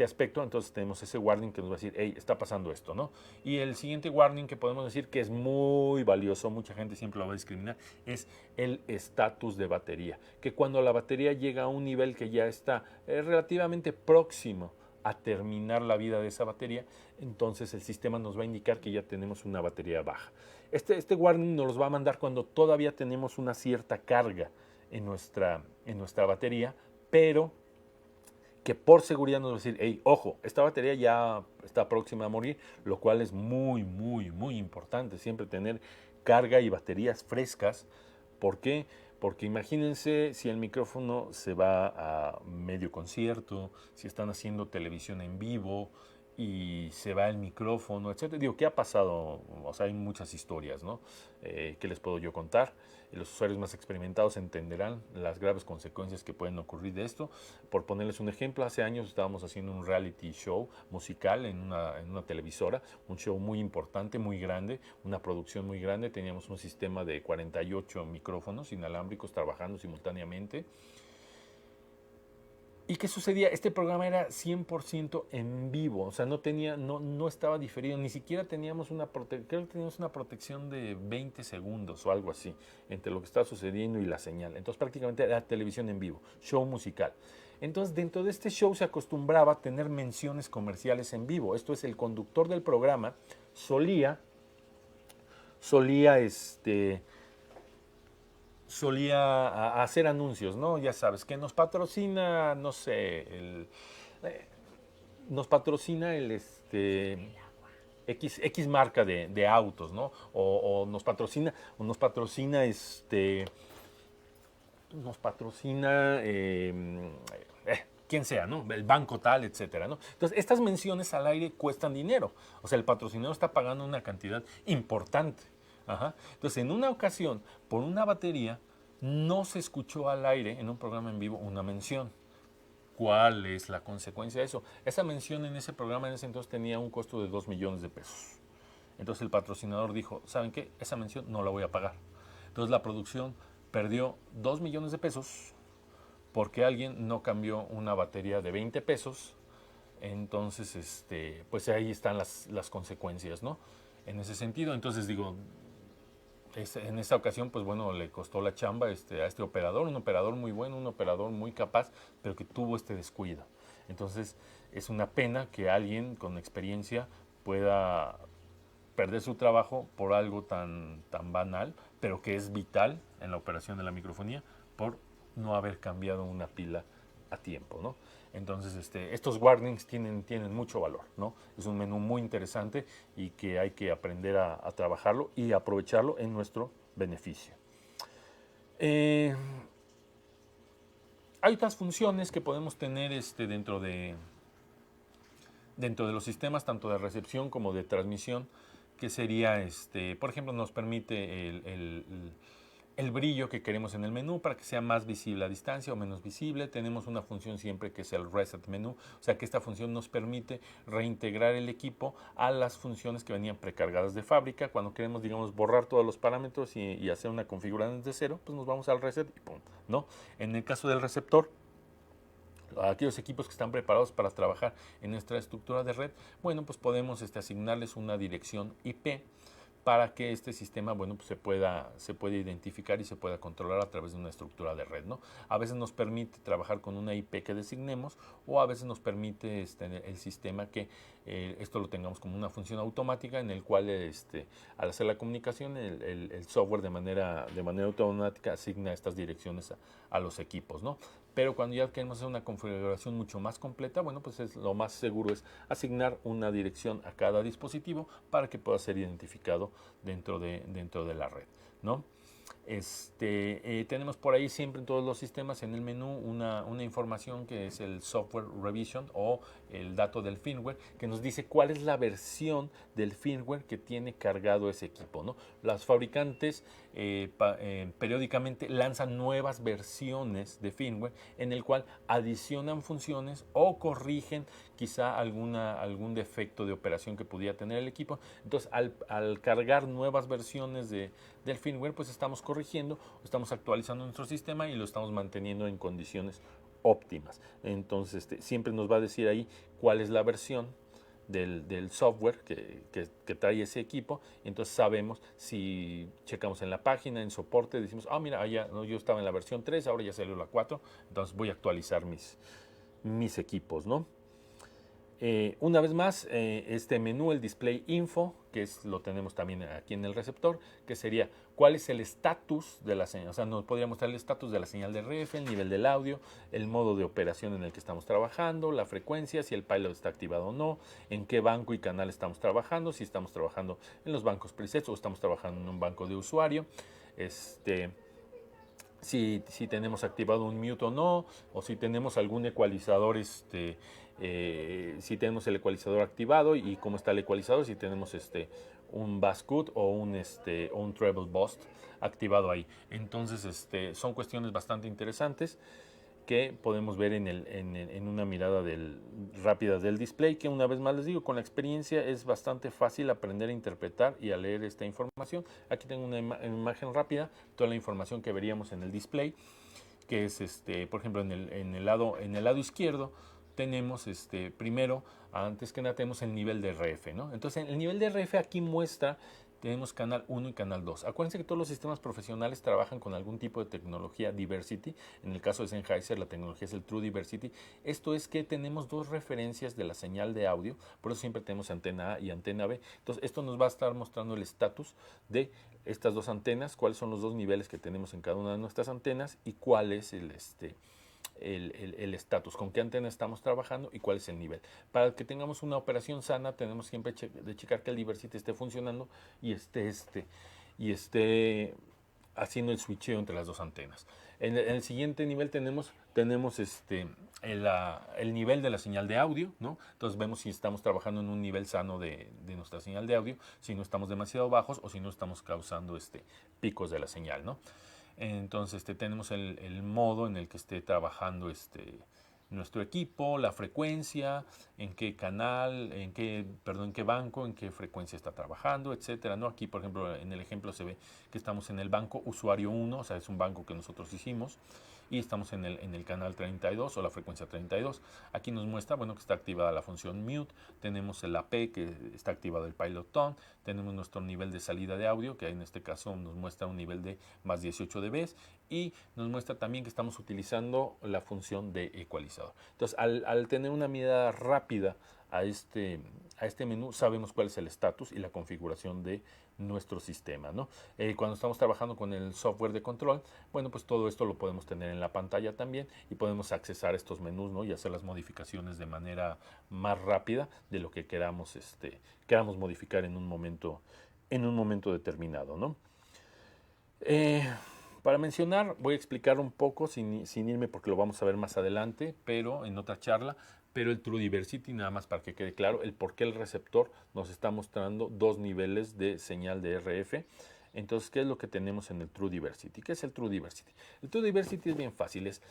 aspecto, entonces tenemos ese warning que nos va a decir, hey, está pasando esto, ¿no? Y el siguiente warning que podemos decir que es muy valioso, mucha gente siempre lo va a discriminar, es el estatus de batería, que cuando la batería llega a un nivel que ya está relativamente próximo a terminar la vida de esa batería, entonces el sistema nos va a indicar que ya tenemos una batería baja. Este warning nos los va a mandar cuando todavía tenemos una cierta carga en nuestra batería, pero que por seguridad nos va a decir, hey, ojo, esta batería ya está próxima a morir, lo cual es muy, muy, muy importante, siempre tener carga y baterías frescas. ¿Por qué? Porque imagínense si el micrófono se va a medio concierto, si están haciendo televisión en vivo y se va el micrófono, etcétera. Digo, ¿qué ha pasado? O sea, hay muchas historias, ¿no? ¿Qué les puedo yo contar? Los usuarios más experimentados entenderán las graves consecuencias que pueden ocurrir de esto. Por ponerles un ejemplo, hace años estábamos haciendo un reality show musical en una televisora, un show muy importante, muy grande, una producción muy grande. Teníamos un sistema de 48 micrófonos inalámbricos trabajando simultáneamente. ¿Y qué sucedía? Este programa era 100% en vivo, o sea, no estaba diferido, ni siquiera teníamos creo que teníamos una protección de 20 segundos o algo así, entre lo que estaba sucediendo y la señal. Entonces prácticamente era televisión en vivo, show musical. Entonces dentro de este show se acostumbraba a tener menciones comerciales en vivo. Esto es, el conductor del programa solía hacer anuncios, ¿no? Ya sabes, que nos patrocina, no sé, nos patrocina X marca de autos, ¿no? O nos patrocina, nos patrocina quien sea, ¿no? El banco tal, etcétera, ¿no? Entonces, estas menciones al aire cuestan dinero. O sea, el patrocinador está pagando una cantidad importante. Ajá. Entonces, en una ocasión, por una batería, no se escuchó al aire en un programa en vivo una mención. ¿Cuál es la consecuencia de eso? Esa mención en ese programa en ese entonces tenía un costo de 2 millones de pesos. Entonces el patrocinador dijo, ¿saben qué? Esa mención no la voy a pagar. Entonces la producción perdió 2 millones de pesos porque alguien no cambió una batería de 20 pesos. Entonces, pues ahí están las consecuencias, ¿no? En ese sentido, entonces digo, en esta ocasión, pues bueno, le costó la chamba a este operador, un operador muy bueno, un operador muy capaz, pero que tuvo este descuido. Entonces, es una pena que alguien con experiencia pueda perder su trabajo por algo tan banal, pero que es vital en la operación de la microfonía, por no haber cambiado una pila a tiempo, ¿no? Entonces, estos warnings tienen mucho valor, ¿no? Es un menú muy interesante y que hay que aprender a trabajarlo y aprovecharlo en nuestro beneficio. Hay otras funciones que podemos tener dentro de los sistemas, tanto de recepción como de transmisión, que sería, por ejemplo, nos permite el brillo que queremos en el menú para que sea más visible a distancia o menos visible. Tenemos una función siempre que es el reset menú, o sea que esta función nos permite reintegrar el equipo a las funciones que venían precargadas de fábrica. Cuando queremos, digamos, borrar todos los parámetros y hacer una configuración desde cero, pues nos vamos al reset y pum, ¿no? En el caso del receptor, aquellos equipos que están preparados para trabajar en nuestra estructura de red, bueno, pues podemos asignarles una dirección IP para que este sistema, bueno, pues se pueda identificar y se pueda controlar a través de una estructura de red, ¿no? A veces nos permite trabajar con una IP que designemos o a veces nos permite el sistema que esto lo tengamos como una función automática en el cual al hacer la comunicación el software de manera automática asigna estas direcciones a los equipos, ¿no? Pero cuando ya queremos hacer una configuración mucho más completa, bueno, pues lo más seguro es asignar una dirección a cada dispositivo para que pueda ser identificado dentro de la red, ¿no? Tenemos por ahí siempre en todos los sistemas en el menú una información que es el software revision o el dato del firmware que nos dice cuál es la versión del firmware que tiene cargado ese equipo, ¿no? Las fabricantes periódicamente lanzan nuevas versiones de firmware en el cual adicionan funciones o corrigen quizá algún defecto de operación que pudiera tener el equipo. Entonces, al cargar nuevas versiones del firmware, pues estamos corrigiendo, estamos actualizando nuestro sistema y lo estamos manteniendo en condiciones óptimas. Entonces, siempre nos va a decir ahí cuál es la versión del software que trae ese equipo. Y entonces sabemos, si checamos en la página, en soporte, decimos, mira, no, yo estaba en la versión 3, ahora ya salió la 4, entonces voy a actualizar mis equipos, ¿no? Una vez más, este menú, el display info, lo tenemos también aquí en el receptor, que sería cuál es el estatus de la señal. O sea, nos podría mostrar el estatus de la señal de RF, el nivel del audio, el modo de operación en el que estamos trabajando, la frecuencia, si el pilot está activado o no, en qué banco y canal estamos trabajando, si estamos trabajando en los bancos presets o estamos trabajando en un banco de usuario, si tenemos activado un mute o no, o si tenemos algún ecualizador, si tenemos el ecualizador activado y cómo está el ecualizador, si tenemos un bass cut o un treble boost activado ahí. Entonces, son cuestiones bastante interesantes que podemos ver en una mirada rápida del display, que una vez más les digo, con la experiencia es bastante fácil aprender a interpretar y a leer esta información. Aquí tengo una imagen rápida, toda la información que veríamos en el display, que es, por ejemplo, en el lado izquierdo tenemos, primero, antes que nada, tenemos el nivel de RF, ¿no? Entonces, el nivel de RF aquí muestra, tenemos canal 1 y canal 2. Acuérdense que todos los sistemas profesionales trabajan con algún tipo de tecnología Diversity. En el caso de Sennheiser, la tecnología es el True Diversity. Esto es que tenemos dos referencias de la señal de audio, por eso siempre tenemos antena A y antena B. Entonces, esto nos va a estar mostrando el estatus de estas dos antenas, cuáles son los dos niveles que tenemos en cada una de nuestras antenas y cuál es el estatus, con qué antena estamos trabajando y cuál es el nivel. Para que tengamos una operación sana, tenemos siempre de checar que el Diversity esté funcionando y esté haciendo el switcheo entre las dos antenas. En el siguiente nivel tenemos el nivel de la señal de audio, ¿no? Entonces vemos si estamos trabajando en un nivel sano de nuestra señal de audio, si no estamos demasiado bajos o si no estamos causando picos de la señal, ¿no? Entonces tenemos el modo en el que esté trabajando nuestro equipo, la frecuencia, en qué canal, en qué banco, en qué frecuencia está trabajando, etcétera, ¿no? Aquí, por ejemplo, en el ejemplo se ve que estamos en el banco usuario 1, o sea, es un banco que nosotros hicimos, y estamos en el canal 32 o la frecuencia 32. Aquí nos muestra, bueno, que está activada la función mute, tenemos el AP que está activado el pilot tone, tenemos nuestro nivel de salida de audio, que en este caso nos muestra un nivel de más 18 dB, y nos muestra también que estamos utilizando la función de ecualizador. Entonces, al tener una mirada rápida a este menú, sabemos cuál es el estatus y la configuración de nuestro sistema, ¿no? Cuando estamos trabajando con el software de control, bueno, pues todo esto lo podemos tener en la pantalla también y podemos accesar estos menús, ¿no? Y hacer las modificaciones de manera más rápida de lo que queramos modificar en un momento determinado, ¿no? Para mencionar, voy a explicar un poco, sin irme porque lo vamos a ver más adelante, pero en otra charla, pero el True Diversity, nada más para que quede claro, el por qué el receptor nos está mostrando dos niveles de señal de RF. Entonces, ¿qué es lo que tenemos en el True Diversity? ¿Qué es el True Diversity? El True Diversity es bien fácil, es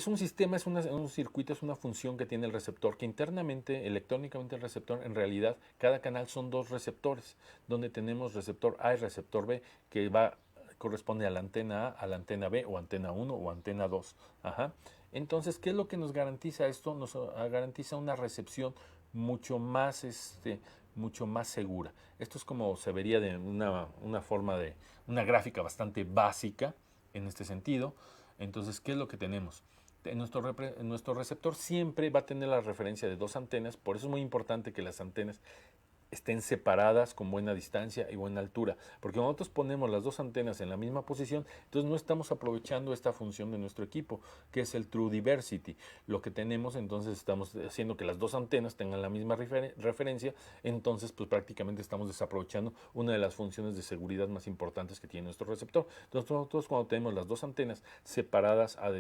un sistema, un circuito, es una función que tiene el receptor, que internamente, electrónicamente el receptor, en realidad, cada canal son dos receptores, donde tenemos receptor A y receptor B, que corresponde a la antena A, a la antena B, o antena 1 o antena 2. Ajá. Entonces, ¿qué es lo que nos garantiza esto? Nos garantiza una recepción mucho mucho más segura. Esto es como se vería de una forma de una gráfica bastante básica en este sentido. Entonces, ¿qué es lo que tenemos? Nuestro receptor siempre va a tener la referencia de dos antenas, por eso es muy importante que las antenas estén separadas con buena distancia y buena altura, porque cuando nosotros ponemos las dos antenas en la misma posición, entonces no estamos aprovechando esta función de nuestro equipo, que es el True Diversity. Lo que tenemos, entonces estamos haciendo que las dos antenas tengan la misma referencia, entonces pues prácticamente estamos desaprovechando una de las funciones de seguridad más importantes que tiene nuestro receptor. Entonces nosotros, cuando tenemos las dos antenas separadas a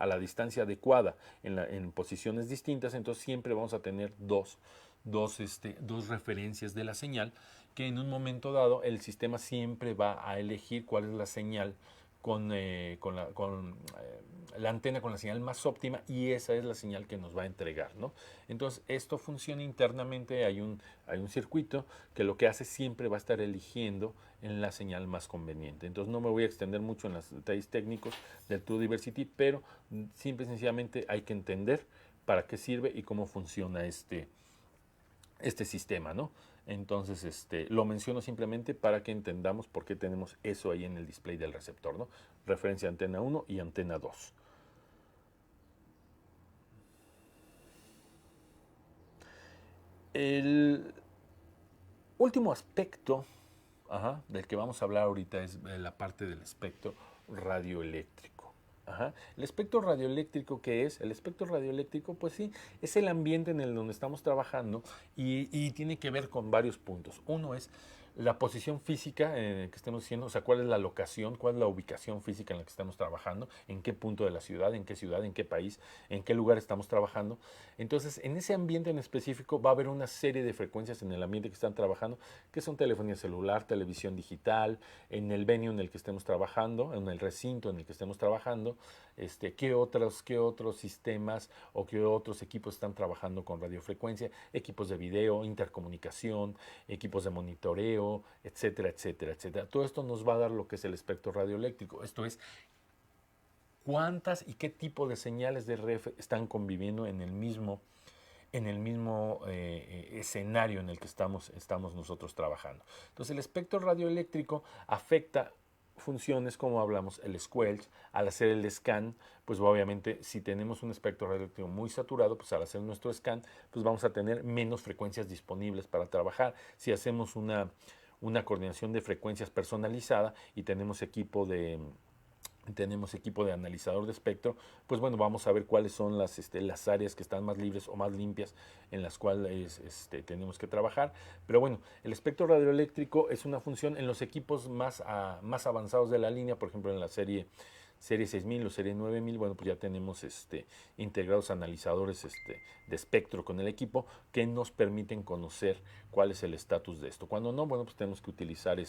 la distancia adecuada en posiciones distintas, entonces siempre vamos a tener dos referencias de la señal, que en un momento dado el sistema siempre va a elegir cuál es la señal con la antena con la señal más óptima, y esa es la señal que nos va a entregar, ¿no? Entonces esto funciona internamente, hay un circuito que lo que hace siempre va a estar eligiendo en la señal más conveniente. Entonces no me voy a extender mucho en los detalles técnicos del True Diversity, pero simple y sencillamente hay que entender para qué sirve y cómo funciona este sistema, ¿no? Entonces, lo menciono simplemente para que entendamos por qué tenemos eso ahí en el display del receptor, ¿no? Referencia antena 1 y antena 2. El último aspecto del que vamos a hablar ahorita es la parte del espectro radioeléctrico. Ajá. El espectro radioeléctrico, ¿qué es? El espectro radioeléctrico, pues sí, es el ambiente en el donde estamos trabajando y tiene que ver con varios puntos. Uno es la posición física que estemos haciendo, o sea, cuál es la locación, cuál es la ubicación física en la que estamos trabajando, en qué punto de la ciudad, en qué país, en qué lugar estamos trabajando. Entonces, en ese ambiente en específico va a haber una serie de frecuencias en el ambiente que están trabajando, que son telefonía celular, televisión digital, en el venue en el que estemos trabajando, en el recinto en el que estemos trabajando, qué otros sistemas o qué otros equipos están trabajando con radiofrecuencia, equipos de video, intercomunicación, equipos de monitoreo, etcétera, etcétera, etcétera. Todo esto nos va a dar lo que es el espectro radioeléctrico. Esto es, cuántas y qué tipo de señales de RF están conviviendo en el mismo escenario en el que estamos nosotros trabajando. Entonces el espectro radioeléctrico afecta funciones como hablamos, el squelch, al hacer el scan, pues obviamente si tenemos un espectro radioeléctrico muy saturado, pues al hacer nuestro scan, pues vamos a tener menos frecuencias disponibles para trabajar. Si hacemos una coordinación de frecuencias personalizada y tenemos equipo de analizador de espectro, pues bueno, vamos a ver cuáles son las áreas que están más libres o más limpias en las cuales tenemos que trabajar. Pero bueno, el espectro radioeléctrico es una función en los equipos más avanzados de la línea, por ejemplo en la serie serie 6000 o serie 9000, bueno, pues ya tenemos integrados analizadores de espectro con el equipo que nos permiten conocer cuál es el estatus de esto. Cuando no, bueno, pues tenemos que utilizar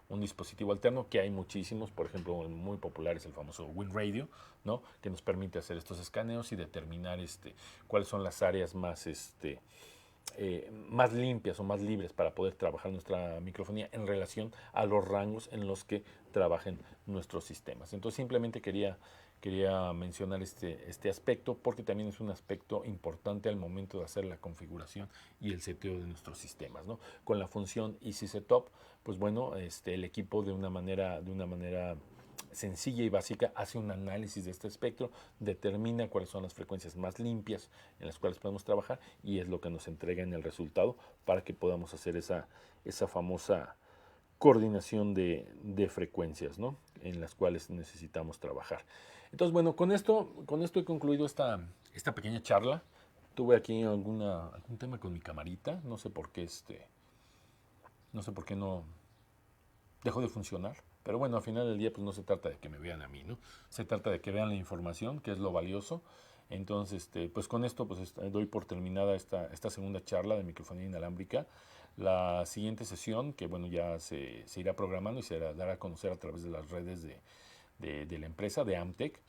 un dispositivo alterno, que hay muchísimos, por ejemplo, muy popular es el famoso WinRadio, ¿no? Que nos permite hacer estos escaneos y determinar cuáles son las áreas más limpias o más libres para poder trabajar nuestra microfonía en relación a los rangos en los que trabajen nuestros sistemas. Entonces simplemente quería mencionar este aspecto porque también es un aspecto importante al momento de hacer la configuración y el seteo de nuestros sistemas, ¿no? Con la función Easy Setup, pues bueno, el equipo de una manera sencilla y básica hace un análisis de este espectro, determina cuáles son las frecuencias más limpias en las cuales podemos trabajar y es lo que nos entrega en el resultado para que podamos hacer esa famosa coordinación de frecuencias, ¿no? En las cuales necesitamos trabajar. Entonces, bueno, con esto he concluido esta pequeña charla. Tuve aquí algún tema con mi camarita, no sé por qué no dejó de funcionar. Pero bueno, al final del día pues no se trata de que me vean a mí, ¿no? Se trata de que vean la información, que es lo valioso. Entonces, pues con esto pues doy por terminada esta segunda charla de microfonía inalámbrica. La siguiente sesión, que bueno, ya se irá programando y se dará a conocer a través de las redes de la empresa, de Amtec.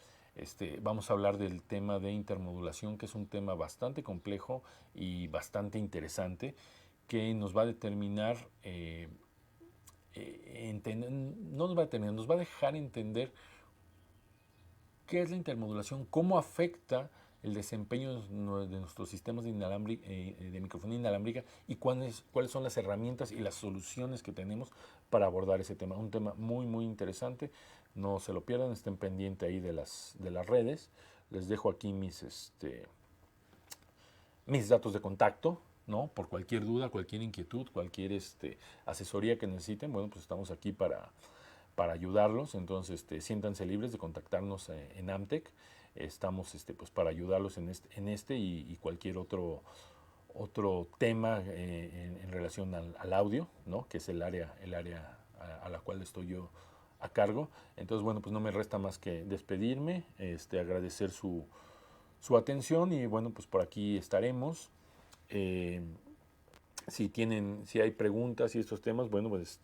Vamos a hablar del tema de intermodulación, que es un tema bastante complejo y bastante interesante, que nos va a determinar no nos va a determinar, nos va a dejar entender qué es la intermodulación, cómo afecta el desempeño de nuestros sistemas de microfonía inalámbrica y cuáles son las herramientas y las soluciones que tenemos para abordar ese tema. Un tema muy, muy interesante. No se lo pierdan, estén pendientes ahí de las redes. Les dejo aquí mis datos de contacto, ¿no? Por cualquier duda, cualquier inquietud, cualquier asesoría que necesiten, bueno, pues estamos aquí para ayudarlos. Entonces, siéntanse libres de contactarnos en Amtec. Estamos pues para ayudarlos en y cualquier otro tema en relación al audio, ¿no? Que es el área a la cual estoy yo a cargo. Entonces, bueno, pues no me resta más que despedirme, agradecer su atención y bueno, pues por aquí estaremos. Si hay preguntas y estos temas, bueno, pues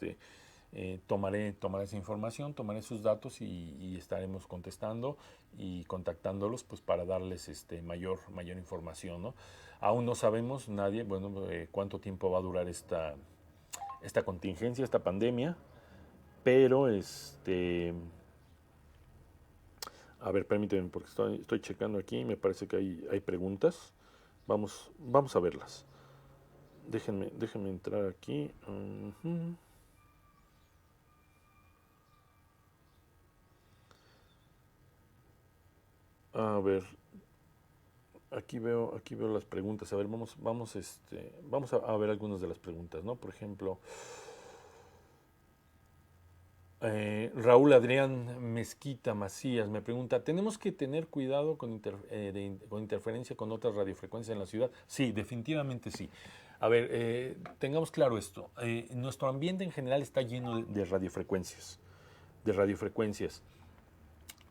tomaré esa información, tomaré sus datos y estaremos contestando y contactándolos pues para darles mayor información, ¿no? Aún no sabemos nadie, bueno, cuánto tiempo va a durar esta contingencia, esta pandemia, pero a ver, permíteme porque estoy checando aquí y me parece que hay preguntas. Vamos a verlas. Déjenme entrar aquí. A ver, aquí veo las preguntas. A ver, vamos a ver algunas de las preguntas, ¿no? Por ejemplo, Raúl Adrián Mezquita Macías me pregunta, ¿tenemos que tener cuidado con interferencia con otras radiofrecuencias en la ciudad? Sí, definitivamente sí. A ver, tengamos claro esto. Nuestro ambiente en general está lleno de radiofrecuencias. De radiofrecuencias.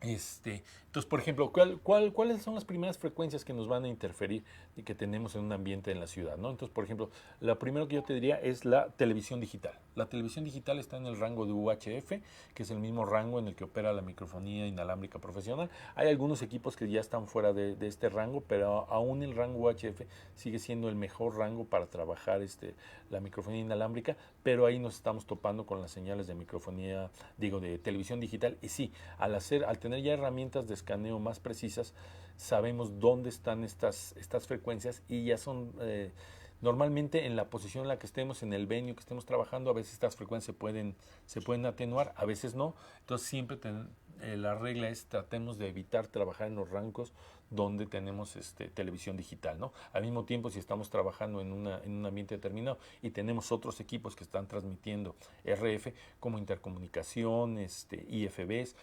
Entonces, por ejemplo, ¿cuáles son las primeras frecuencias que nos van a interferir y que tenemos en un ambiente en la ciudad, ¿no? Entonces, por ejemplo, la primera que yo te diría es la televisión digital. La televisión digital está en el rango de UHF, que es el mismo rango en el que opera la microfonía inalámbrica profesional. Hay algunos equipos que ya están fuera de este rango, pero aún el rango UHF sigue siendo el mejor rango para trabajar la microfonía inalámbrica, pero ahí nos estamos topando con las señales de microfonía, de televisión digital. Y sí, al tener ya herramientas de escaneo más precisas, sabemos dónde están estas frecuencias y ya son normalmente en la posición en la que estemos, en el venue que estemos trabajando. A veces estas frecuencias se pueden atenuar, a veces no. Entonces siempre la regla es tratemos de evitar trabajar en los rangos donde tenemos televisión digital, ¿no? Al mismo tiempo, si estamos trabajando en un ambiente determinado y tenemos otros equipos que están transmitiendo RF, como intercomunicación, IFBs,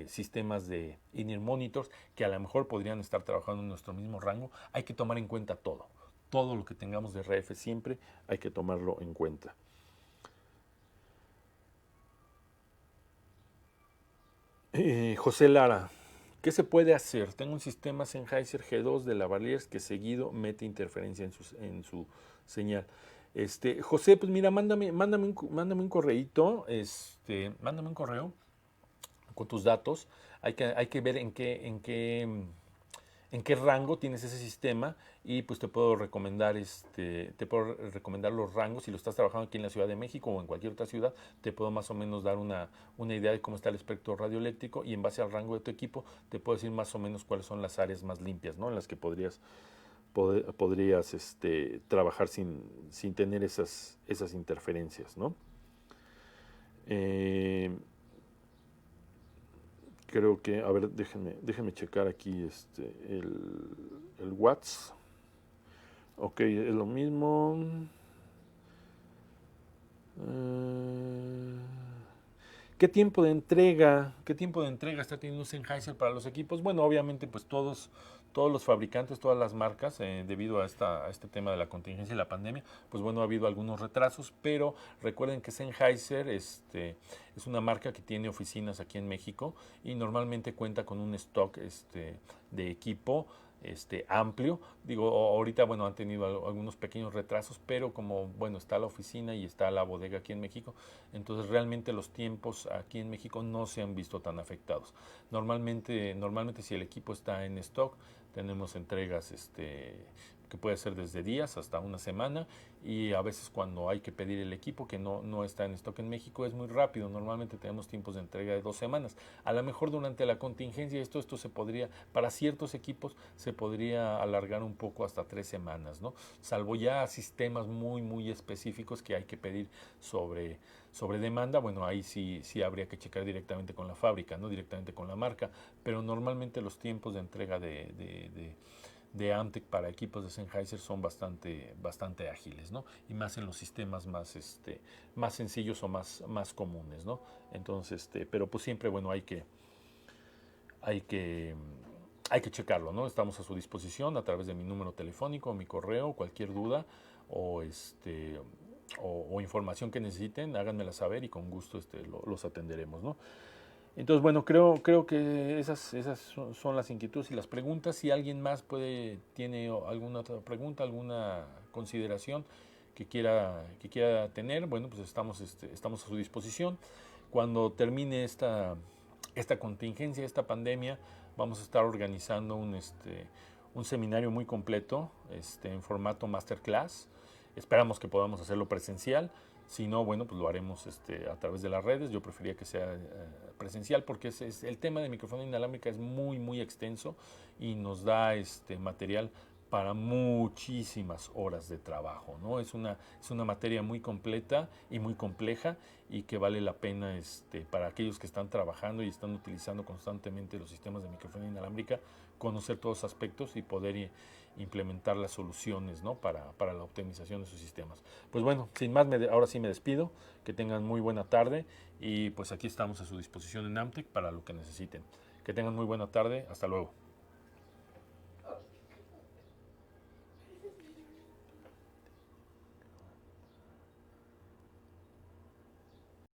sistemas de in-ear monitors, que a lo mejor podrían estar trabajando en nuestro mismo rango, hay que tomar en cuenta todo. Todo lo que tengamos de RF siempre hay que tomarlo en cuenta. José Lara, ¿qué se puede hacer? Tengo un sistema Sennheiser G2 de lavaliers que seguido mete interferencia en su señal. José, pues mira, mándame un correíto, mándame un correo con tus datos. Hay que ver en qué rango tienes ese sistema y pues te puedo recomendar los rangos. Si lo estás trabajando aquí en la Ciudad de México o en cualquier otra ciudad, te puedo más o menos dar una idea de cómo está el espectro radioeléctrico, y en base al rango de tu equipo te puedo decir más o menos cuáles son las áreas más limpias, ¿no? En las que podrías trabajar sin tener esas interferencias, ¿no? Eh, Creo que, a ver, déjenme checar aquí el watts. Ok, es lo mismo. Eh, ¿Qué tiempo de entrega está teniendo Sennheiser para los equipos? Bueno, obviamente, pues todos los fabricantes, todas las marcas, debido a este tema de la contingencia y la pandemia, pues bueno, ha habido algunos retrasos, pero recuerden que Sennheiser es una marca que tiene oficinas aquí en México y normalmente cuenta con un stock de equipo amplio. Digo, ahorita, bueno, han tenido algunos pequeños retrasos, pero como, bueno, está la oficina y está la bodega aquí en México, entonces realmente los tiempos aquí en México no se han visto tan afectados. Normalmente si el equipo está en stock, tenemos entregas que puede ser desde días hasta una semana, y a veces cuando hay que pedir el equipo que no está en stock en México es muy rápido. Normalmente tenemos tiempos de entrega de 2 semanas. A lo mejor durante la contingencia esto se podría, para ciertos equipos se podría alargar un poco hasta 3 semanas, ¿no? Salvo ya sistemas muy, muy específicos que hay que pedir sobre demanda. Bueno, ahí sí habría que checar directamente con la fábrica, no directamente con la marca, pero normalmente los tiempos de entrega de Amtec para equipos de Sennheiser son bastante ágiles, ¿no? Y más en los sistemas más sencillos o más comunes, ¿no? Entonces, pero pues siempre, bueno, hay que, hay que checarlo, ¿no? Estamos a su disposición a través de mi número telefónico, mi correo, cualquier duda o o información que necesiten, háganmela saber y con gusto los atenderemos, ¿no? Entonces, bueno, creo que esas son las inquietudes y las preguntas. Si alguien más tiene alguna otra pregunta, alguna consideración que quiera tener, bueno, pues estamos a su disposición. Cuando termine esta contingencia, esta pandemia, vamos a estar organizando un seminario muy completo en formato masterclass. Esperamos que podamos hacerlo presencial. Si no, bueno, pues lo haremos a través de las redes. Yo preferiría que sea presencial porque el tema de microfonía inalámbrica es muy, muy extenso y nos da material para muchísimas horas de trabajo, ¿no? Es una materia muy completa y muy compleja, y que vale la pena para aquellos que están trabajando y están utilizando constantemente los sistemas de microfonía inalámbrica, conocer todos los aspectos y poder implementar las soluciones, ¿no? para la optimización de sus sistemas. Pues bueno, sin más, ahora sí me despido. Que tengan muy buena tarde y pues aquí estamos a su disposición en Amtec para lo que necesiten. Que tengan muy buena tarde. Hasta luego.